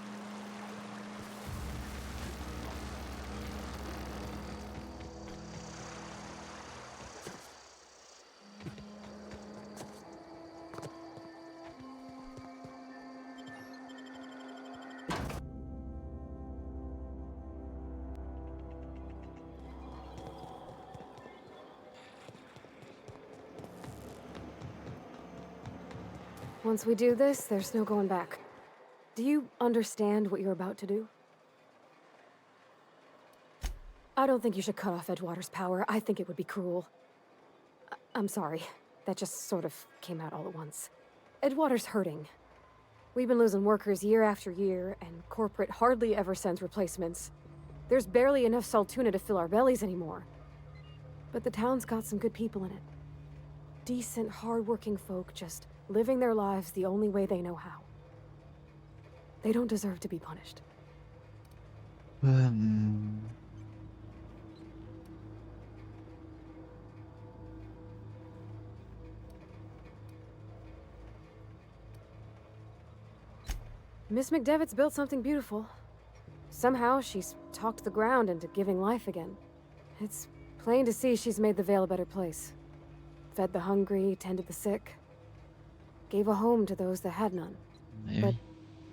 Once we do this, there's no going back. Do you understand what you're about to do? I don't think you should cut off Edgewater's power. I think it would be cruel. I'm sorry. That just sort of came out all at once. Edgewater's hurting. We've been losing workers year after year, and corporate hardly ever sends replacements. There's barely enough Saltuna to fill our bellies anymore. But the town's got some good people in it. Decent, hard-working folk just living their lives the only way they know how. They don't deserve to be punished. Miss McDevitt's built something beautiful. Somehow, she's talked the ground into giving life again. It's plain to see she's made the Vale a better place. Fed the hungry, tended the sick. Gave a home to those that had none. But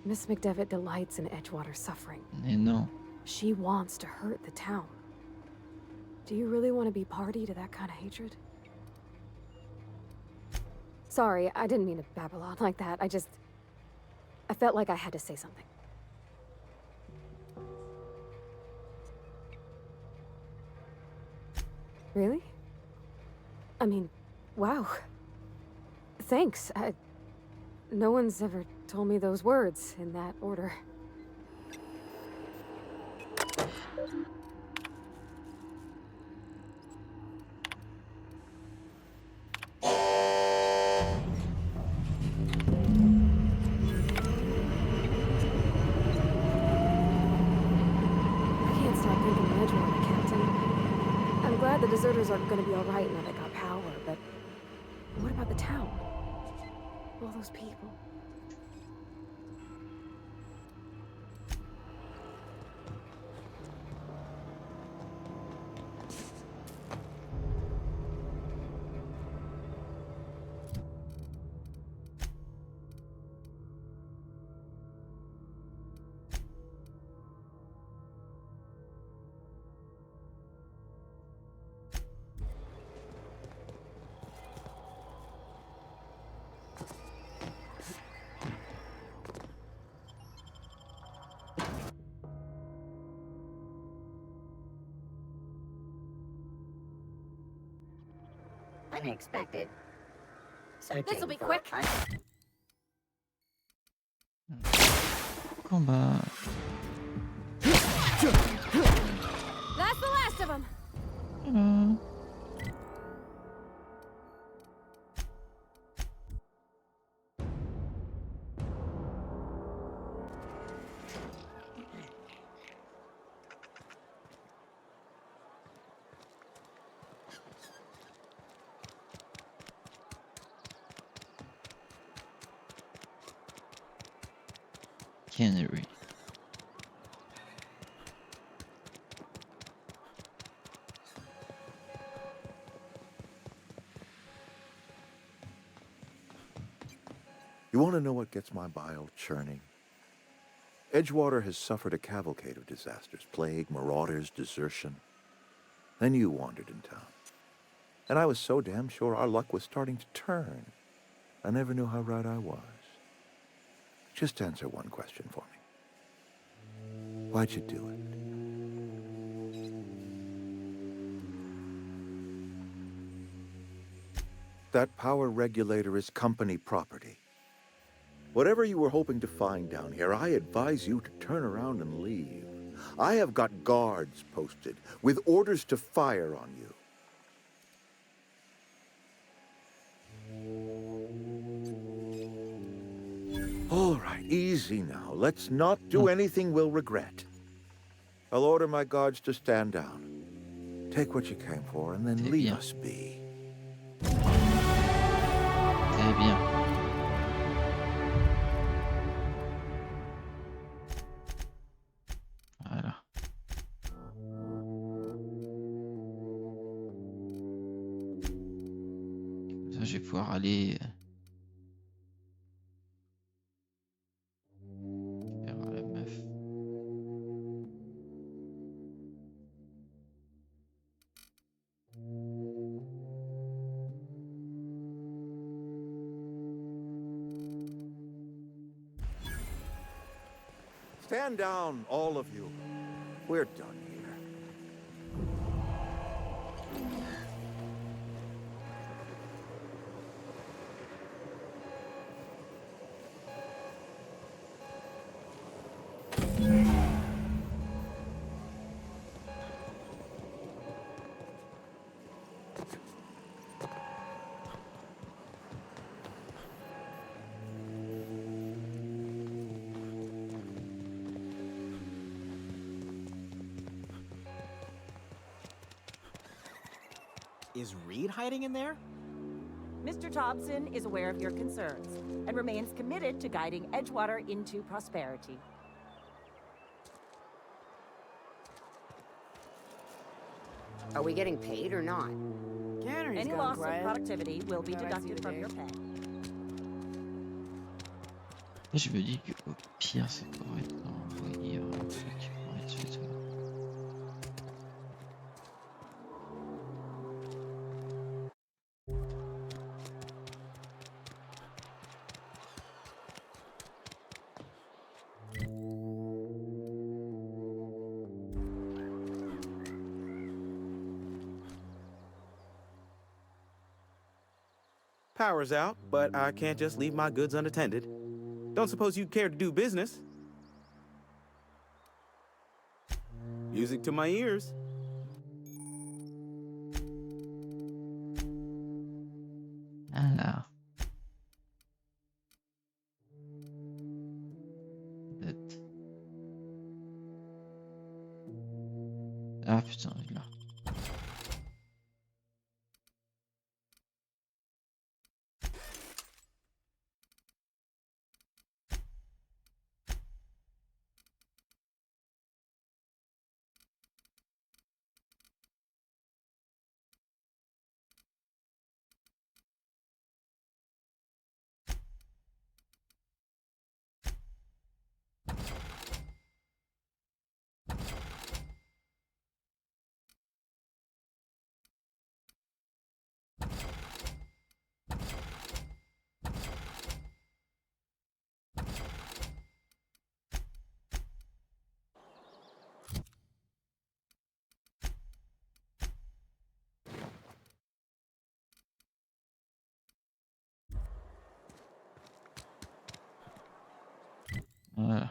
Miss McDevitt delights in Edgewater's suffering. Et non. She wants to hurt the town. Do you really want to be party to that kind of hatred? Sorry, I didn't mean to babble on like that. I felt like I had to say something. Really? I mean, wow. Thanks. No one's ever told me those words in that order. I can't stop thinking of Edgewater, Captain. I'm glad the deserters are gonna be alright now they got power, but what about the town? All those people. expected. Searching This'll be for quick. Combat. That's the last of them. Voilà. Cannery. You want to know what gets my bile churning? Edgewater has suffered a cavalcade of disasters, plague, marauders, desertion. Then you wandered in town. And I was so damn sure our luck was starting to turn. I never knew how right I was. Just answer one question for me. Why'd you do it? That power regulator is company property. Whatever you were hoping to find down here, I advise you to turn around and leave. I have got guards posted with orders to fire on you. All right, easy now. Let's not do anything we'll regret. I'll order my guards to stand down. Take what you came for and then leave us be. Très bien. Voilà. Comme ça, je vais pouvoir aller vers la meuf. Stand down, all of you. We're done here. Is Reed hiding in there? Mr. Thompson is aware of your concerns and remains committed to guiding Edgewater into prosperity. Are we getting paid or not? Any loss of productivity will be deducted from your pay. Là, je me dis que au pire, c'est pour être envoyé un truc pour être suite. Power's out, but I can't just leave my goods unattended. Don't suppose you'd care to do business? Music to my ears. Alors. Ah putain, il est là. Voilà.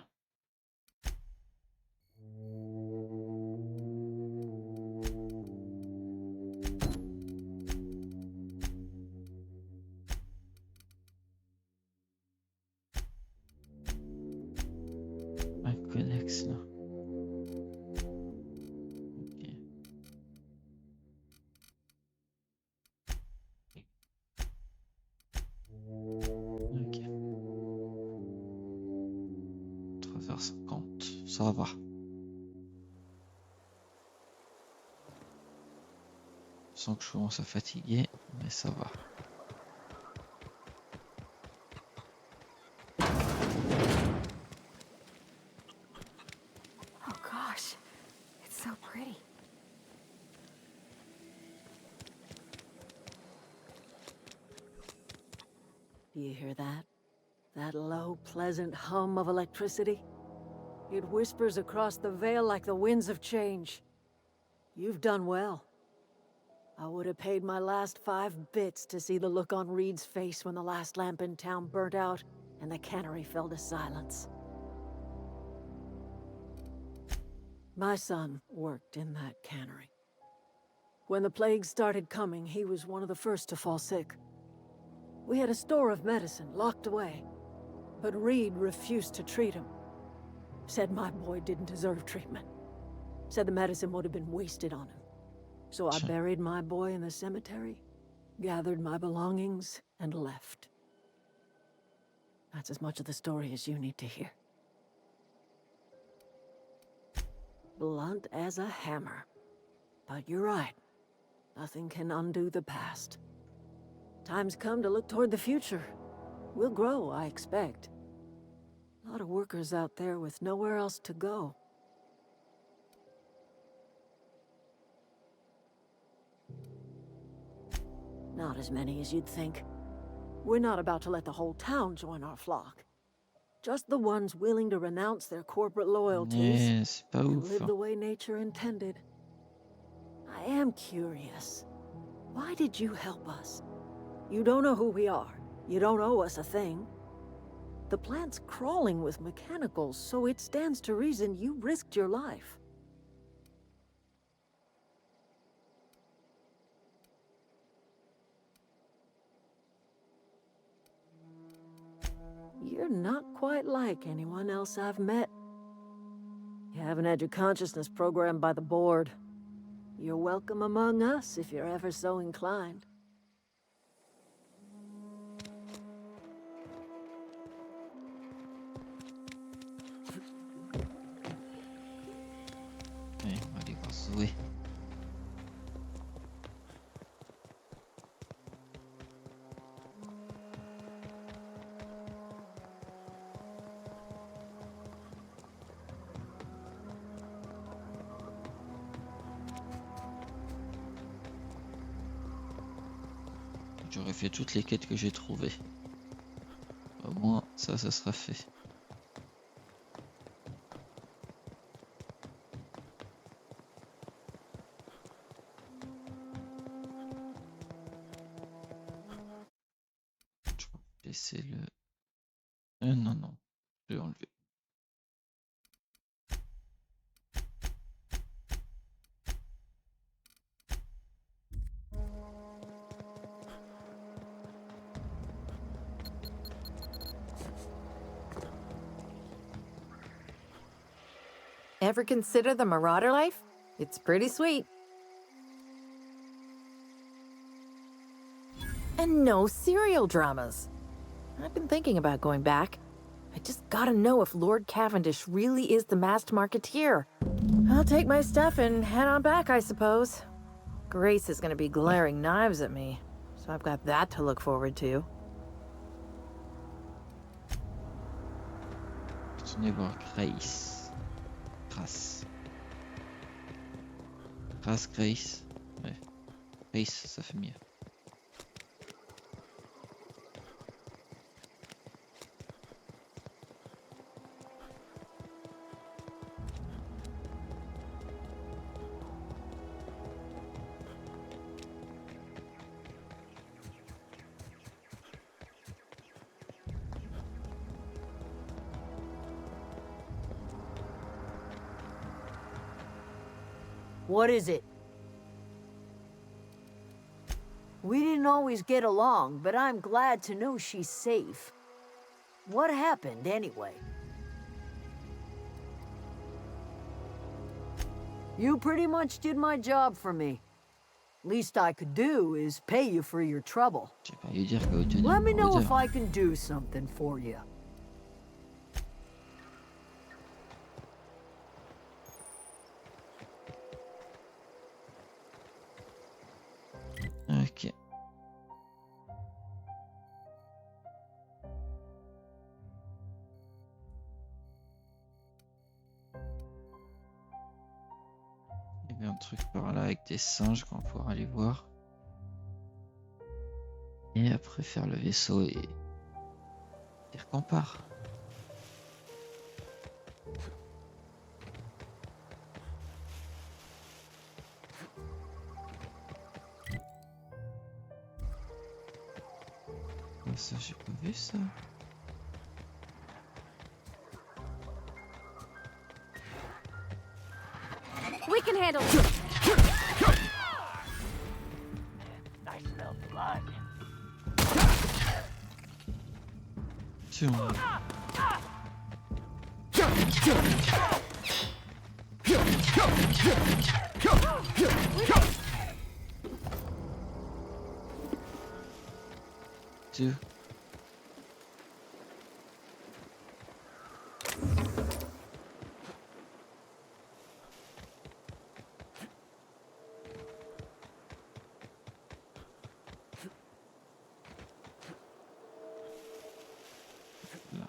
Un connexe là. Ok. Ok. 3h50, ça va. Je sens que je commence à fatiguer, mais ça va. Oh gosh, it's so pretty. Do you hear that? That low, pleasant hum of electricity? It whispers across the Vale like the winds of change. You've done well. I would have paid my last 5 bits to see the look on Reed's face when the last lamp in town burnt out and the cannery fell to silence. My son worked in that cannery. When the plague started coming, he was one of the first to fall sick. We had a store of medicine locked away, but Reed refused to treat him. Said my boy didn't deserve treatment. Said the medicine would have been wasted on him. So I buried my boy in the cemetery, gathered my belongings, and left. That's as much of the story as you need to hear. Blunt as a hammer. But you're right. Nothing can undo the past. Time's come to look toward the future. We'll grow, I expect. A lot of workers out there with nowhere else to go. Not as many as you'd think. We're not about to let the whole town join our flock. Just the ones willing to renounce their corporate loyalties C'est pas and ouf. live the way nature intended. I am curious. Why did you help us? You don't know who we are. You don't owe us a thing. The plant's crawling with mechanicals, so it stands to reason you risked your life. You're not quite like anyone else I've met. You haven't had your consciousness programmed by the board. You're welcome among us if you're ever so inclined. Allez, on va aller voir Zoé. J'aurais fait toutes les quêtes que j'ai trouvées. Au moins, ça sera fait. Je vais laisser le... non, non. Je vais enlever. Ever consider the marauder life? It's pretty sweet. And no serial dramas. I've been thinking about going back. I just gotta know if Lord Cavendish really is the masked marketeer. I'll take my stuff and head on back, I suppose. Grace is gonna be glaring knives at me, so I've got that to look forward to. Retournez voir Grace. Grace. Ouais. Grace, ça fait mieux. What is it? We didn't always get along, but I'm glad to know she's safe. What happened, anyway? You pretty much did my job for me. Least I could do is pay you for your trouble. J'ai pas eu dire qu'à obtenir Let me une know if rôdeur. I can do something for you. Ok. Il y avait un truc par là avec des singes qu'on va pouvoir aller voir. Et après faire le vaisseau et dire qu'on part. Ah, ça, j'ai pas vu ça. We can handle it. I smell blood. Tiens. Two. Là.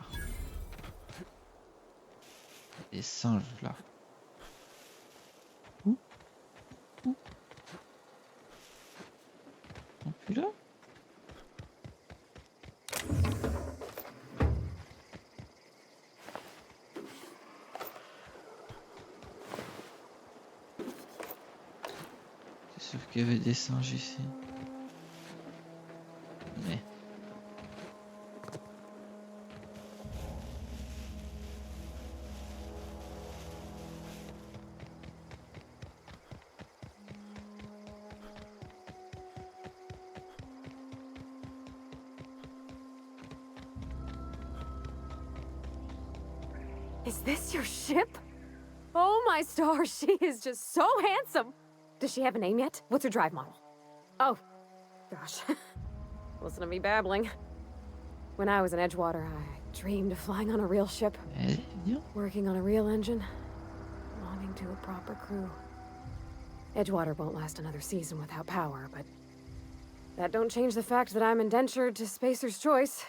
Des singes là. Où? Où? Ils sont plus là? C'est sûr qu'il y avait des singes ici. Mais... Is this your ship? Oh my stars, she is just so handsome. Does she have a name yet? What's her drive model? Oh, gosh. Listen to me babbling. When I was in Edgewater, I dreamed of flying on a real ship, working on a real engine, belonging to a proper crew. Edgewater won't last another season without power, but that don't change the fact that I'm indentured to Spacer's Choice.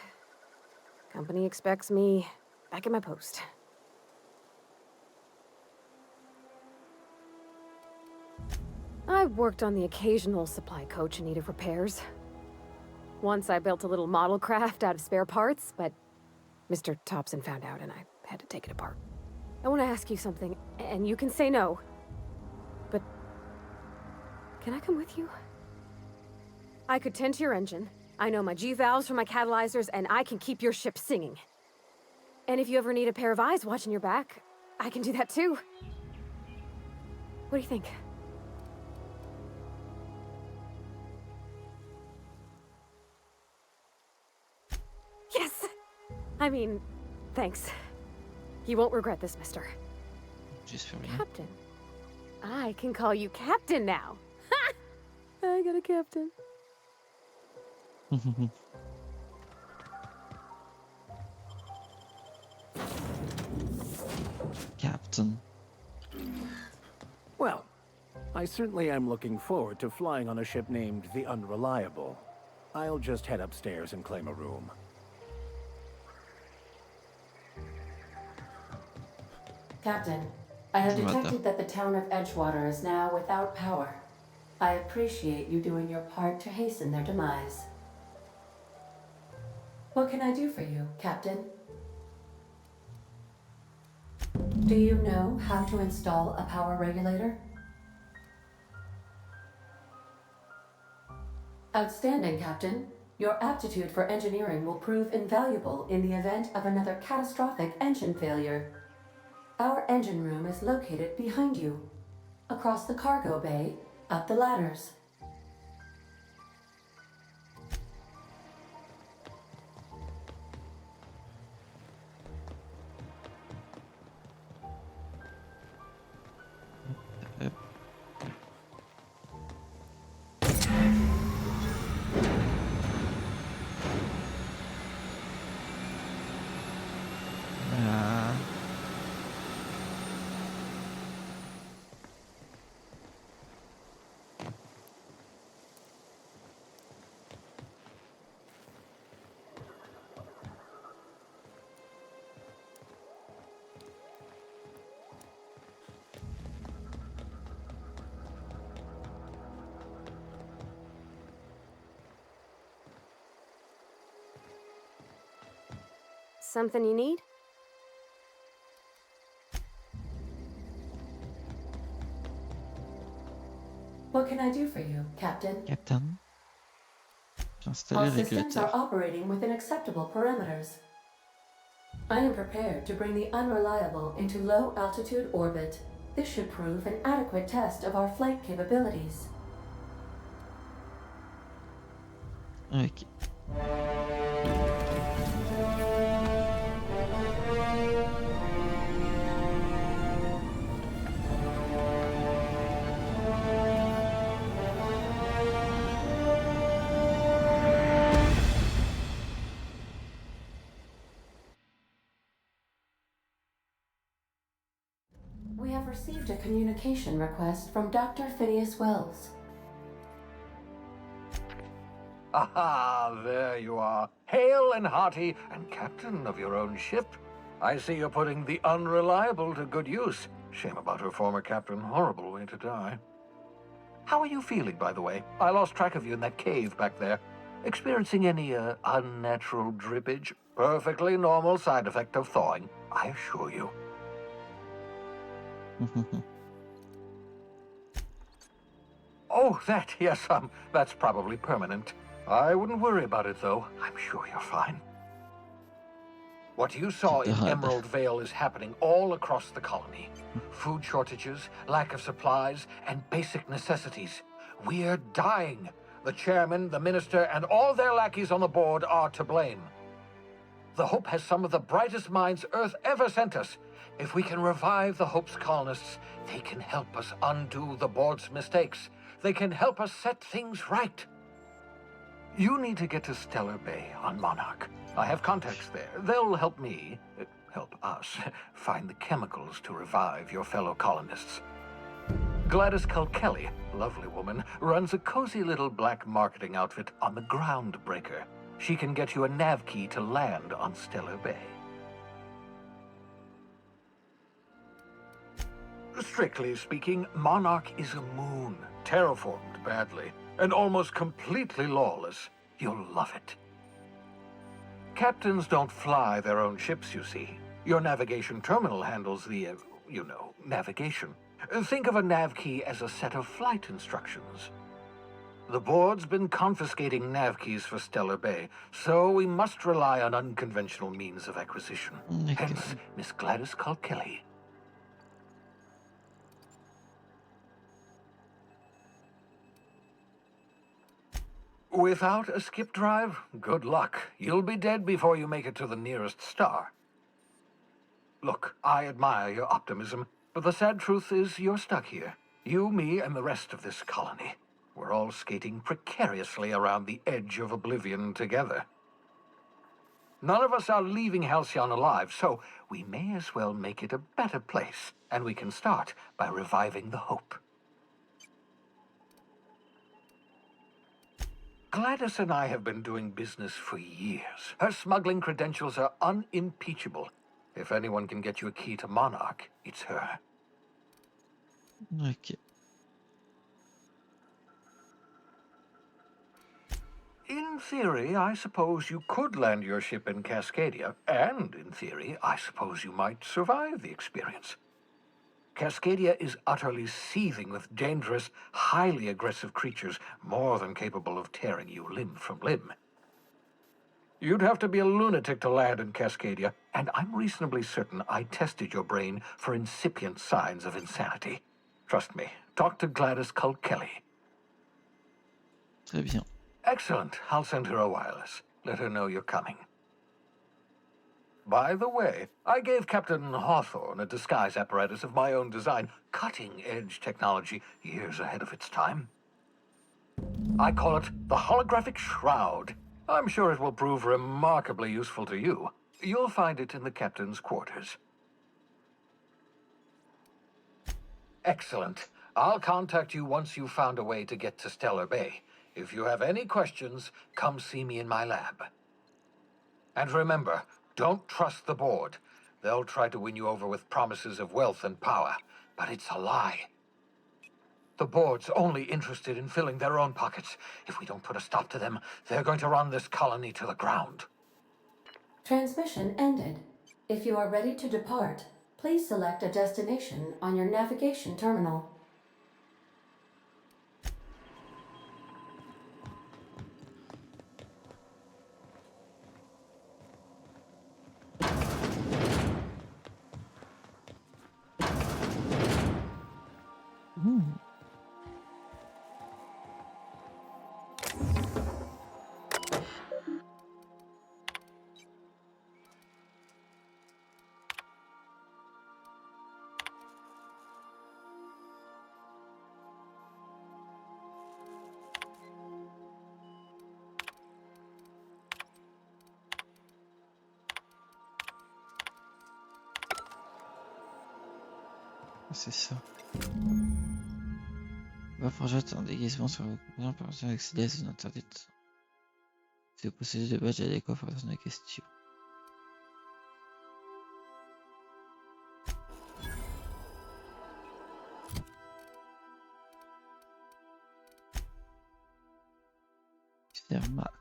Company expects me back at my post. I've worked on the occasional supply coach in need of repairs. Once I built a little model craft out of spare parts, but Mr. Thompson found out and I had to take it apart. I want to ask you something, and you can say no. But can I come with you? I could tend to your engine. I know my G-valves from my catalyzers, and I can keep your ship singing. And if you ever need a pair of eyes watching your back, I can do that too. What do you think? Yes! I mean, thanks. You won't regret this, mister. Just for rien. Captain. I can call you Captain now. Ha! I got a captain. Captain. Well, I certainly am looking forward to flying on a ship named the Unreliable. I'll just head upstairs and claim a room. Captain, I have What the- detected that the town of Edgewater is now without power. I appreciate you doing your part to hasten their demise. What can I do for you, Captain? Do you know how to install a power regulator? Outstanding, Captain. Your aptitude for engineering will prove invaluable in the event of another catastrophic engine failure. Our engine room is located behind you. Across the cargo bay, up the ladders. Ah. Something you need? What can I do for you, Captain? Captain, j'ai installé All le systems are régulateur. operating within acceptable parameters. I am prepared to bring the unreliable into low-altitude orbit. This should prove an adequate test of our flight capabilities. Ok. We have received a communication request from Dr. Phineas Wells. Aha, there you are. Hale and hearty, and captain of your own ship. I see you're putting the unreliable to good use. Shame about her former captain. Horrible way to die. How are you feeling, by the way? I lost track of you in that cave back there. Experiencing any, unnatural drippage? Perfectly normal side effect of thawing, I assure you. Oh, that, yes, that's probably permanent. I wouldn't worry about it, though. I'm sure you're fine. What you saw in Emerald Vale is happening all across the colony. Food shortages, lack of supplies, and basic necessities. We're dying. The chairman, the minister, and all their lackeys on the board are to blame. The Hope has some of the brightest minds Earth ever sent us. If we can revive the Hope's colonists, they can help us undo the board's mistakes. They can help us set things right. You need to get to Stellar Bay on Monarch. I have contacts there. They'll help me, help us, find the chemicals to revive your fellow colonists. Gladys Kelly, lovely woman, runs a cozy little black marketing outfit on the Groundbreaker. She can get you a nav key to land on Stellar Bay. Strictly speaking, Monarch is a moon, terraformed badly, and almost completely lawless. You'll love it. Captains don't fly their own ships, you see. Your navigation terminal handles the, navigation. Think of a nav key as a set of flight instructions. The board's been confiscating nav keys for Stellar Bay, so we must rely on unconventional means of acquisition. Hence, Miss Gladys Kelly. Without a skip drive, good luck. You'll be dead before you make it to the nearest star. Look, I admire your optimism, but the sad truth is you're stuck here. You, me, and the rest of this colony. We're all skating precariously around the edge of oblivion together. None of us are leaving Halcyon alive, so we may as well make it a better place, and we can start by reviving the Hope. Gladys and I have been doing business for years. Her smuggling credentials are unimpeachable. If anyone can get you a key to Monarch, it's her. Ok. In theory, I suppose you could land your ship in Cascadia, and in theory, I suppose you might survive the experience. Cascadia is utterly seething with dangerous, highly aggressive creatures, more than capable of tearing you limb from limb. You'd have to be a lunatic to land in Cascadia, and I'm reasonably certain I tested your brain for incipient signs of insanity. Trust me. Talk to Gladys Culkelly. Très bien. Excellent. I'll send her a wireless. Let her know you're coming. By the way, I gave Captain Hawthorne a disguise apparatus of my own design, cutting-edge technology years ahead of its time. I call it the holographic shroud. I'm sure it will prove remarkably useful to you. You'll find it in the captain's quarters. Excellent. I'll contact you once you've found a way to get to Stellar Bay. If you have any questions, come see me in my lab. And remember, don't trust the board. They'll try to win you over with promises of wealth and power, but it's a lie. The board's only interested in filling their own pockets. If we don't put a stop to them, they're going to run this colony to the ground. Transmission ended. If you are ready to depart, please select a destination on your navigation terminal. C'est ça. Va projeter un déguisement sur le compagnon permettant d'accéder à une interdite. Si vous possédez des badges adéquats pour répondre à la question. Mystère Max.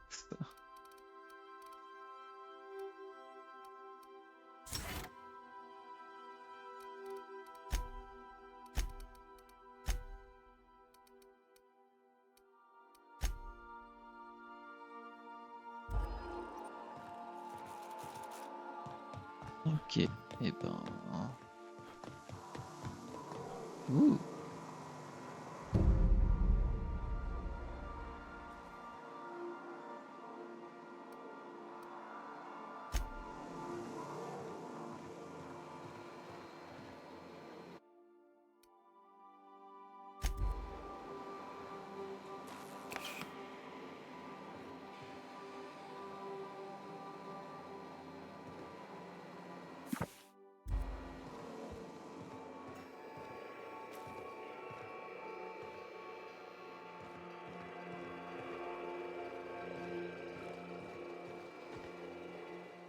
Ok, et ben... Ouh.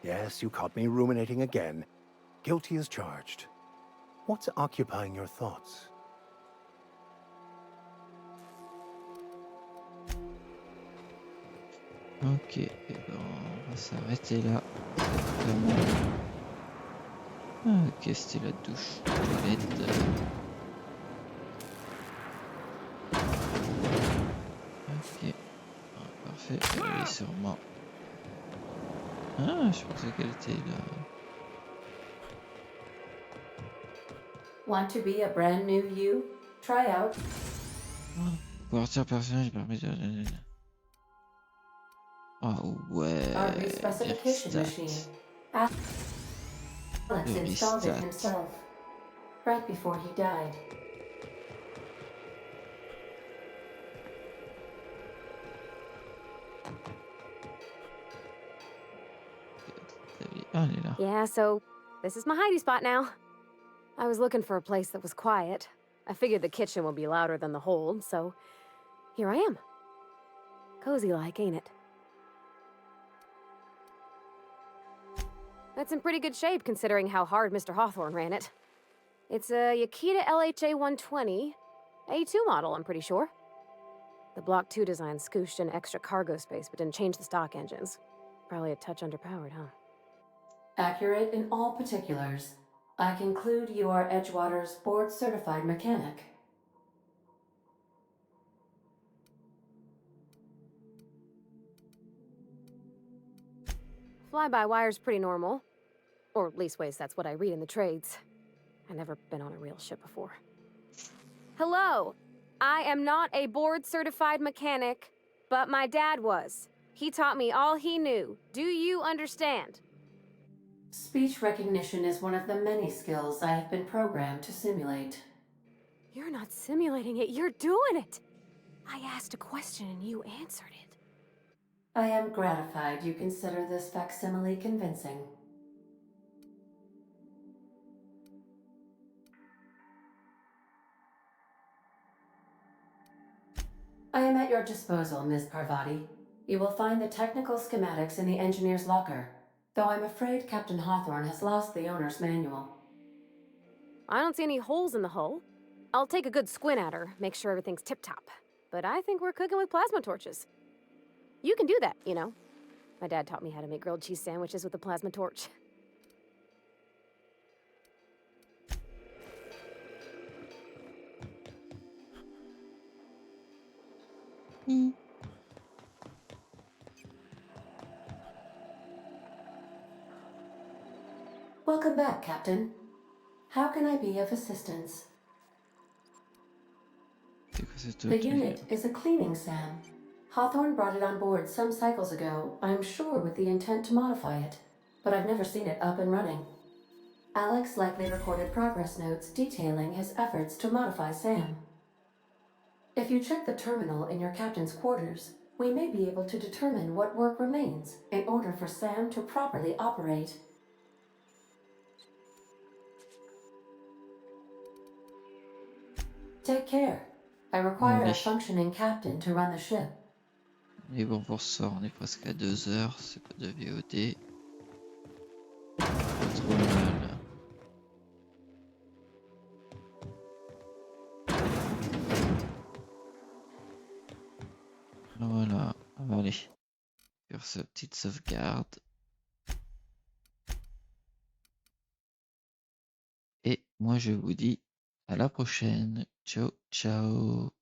Yes, you caught me ruminating again. Guilty as charged. What's occupying your thoughts? Ok, et ben on va s'arrêter là. Ok, c'était la douche. Toilette. Ok, parfait. Elle est sûrement. Ah, je pensais qu'elle était là. Want to be a brand new you? Try out. Pouvoir tirer personnage permet de... Oh ouais. Our respecification machine. Alex installed it himself, right before he died. Yeah, so this is my hidey spot now. I was looking for a place that was quiet. I figured the kitchen would be louder than the hold, so here I am. Cozy-like, ain't it? That's in pretty good shape, considering how hard Mr. Hawthorne ran it. It's a Yakita LHA 120, A2 model, I'm pretty sure. The Block 2 design scooshed in extra cargo space, but didn't change the stock engines. Probably a touch underpowered, huh? Accurate in all particulars. I conclude you are Edgewater's board-certified mechanic. Fly-by-wire's pretty normal. Or leastways, that's what I read in the trades. I've never been on a real ship before. Hello. I am not a board-certified mechanic, but my dad was. He taught me all he knew. Do you understand? Speech recognition is one of the many skills I have been programmed to simulate. You're not simulating it, you're doing it! I asked a question and you answered it. I am gratified you consider this facsimile convincing. I am at your disposal, Ms. Parvati. You will find the technical schematics in the engineer's locker, though I'm afraid Captain Hawthorne has lost the owner's manual. I don't see any holes in the hull. I'll take a good squint at her, make sure everything's tip-top. But I think we're cooking with plasma torches. You can do that, you know. My dad taught me how to make grilled cheese sandwiches with a plasma torch. Welcome back, Captain. How can I be of assistance? The unit is a cleaning SAM. Hawthorne brought it on board some cycles ago, I'm sure with the intent to modify it, but I've never seen it up and running. Alex likely recorded progress notes detailing his efforts to modify SAM. If you check the terminal in your captain's quarters, we may be able to determine what work remains in order for SAM to properly operate. Take care. I require a functioning captain to run the ship. Et bon, pour ça, on est presque à 2 heures, c'est pas de VOD. Pas trop mal. Voilà, allez, faire sa petite sauvegarde. Et moi je vous dis à la prochaine. Ciao, ciao.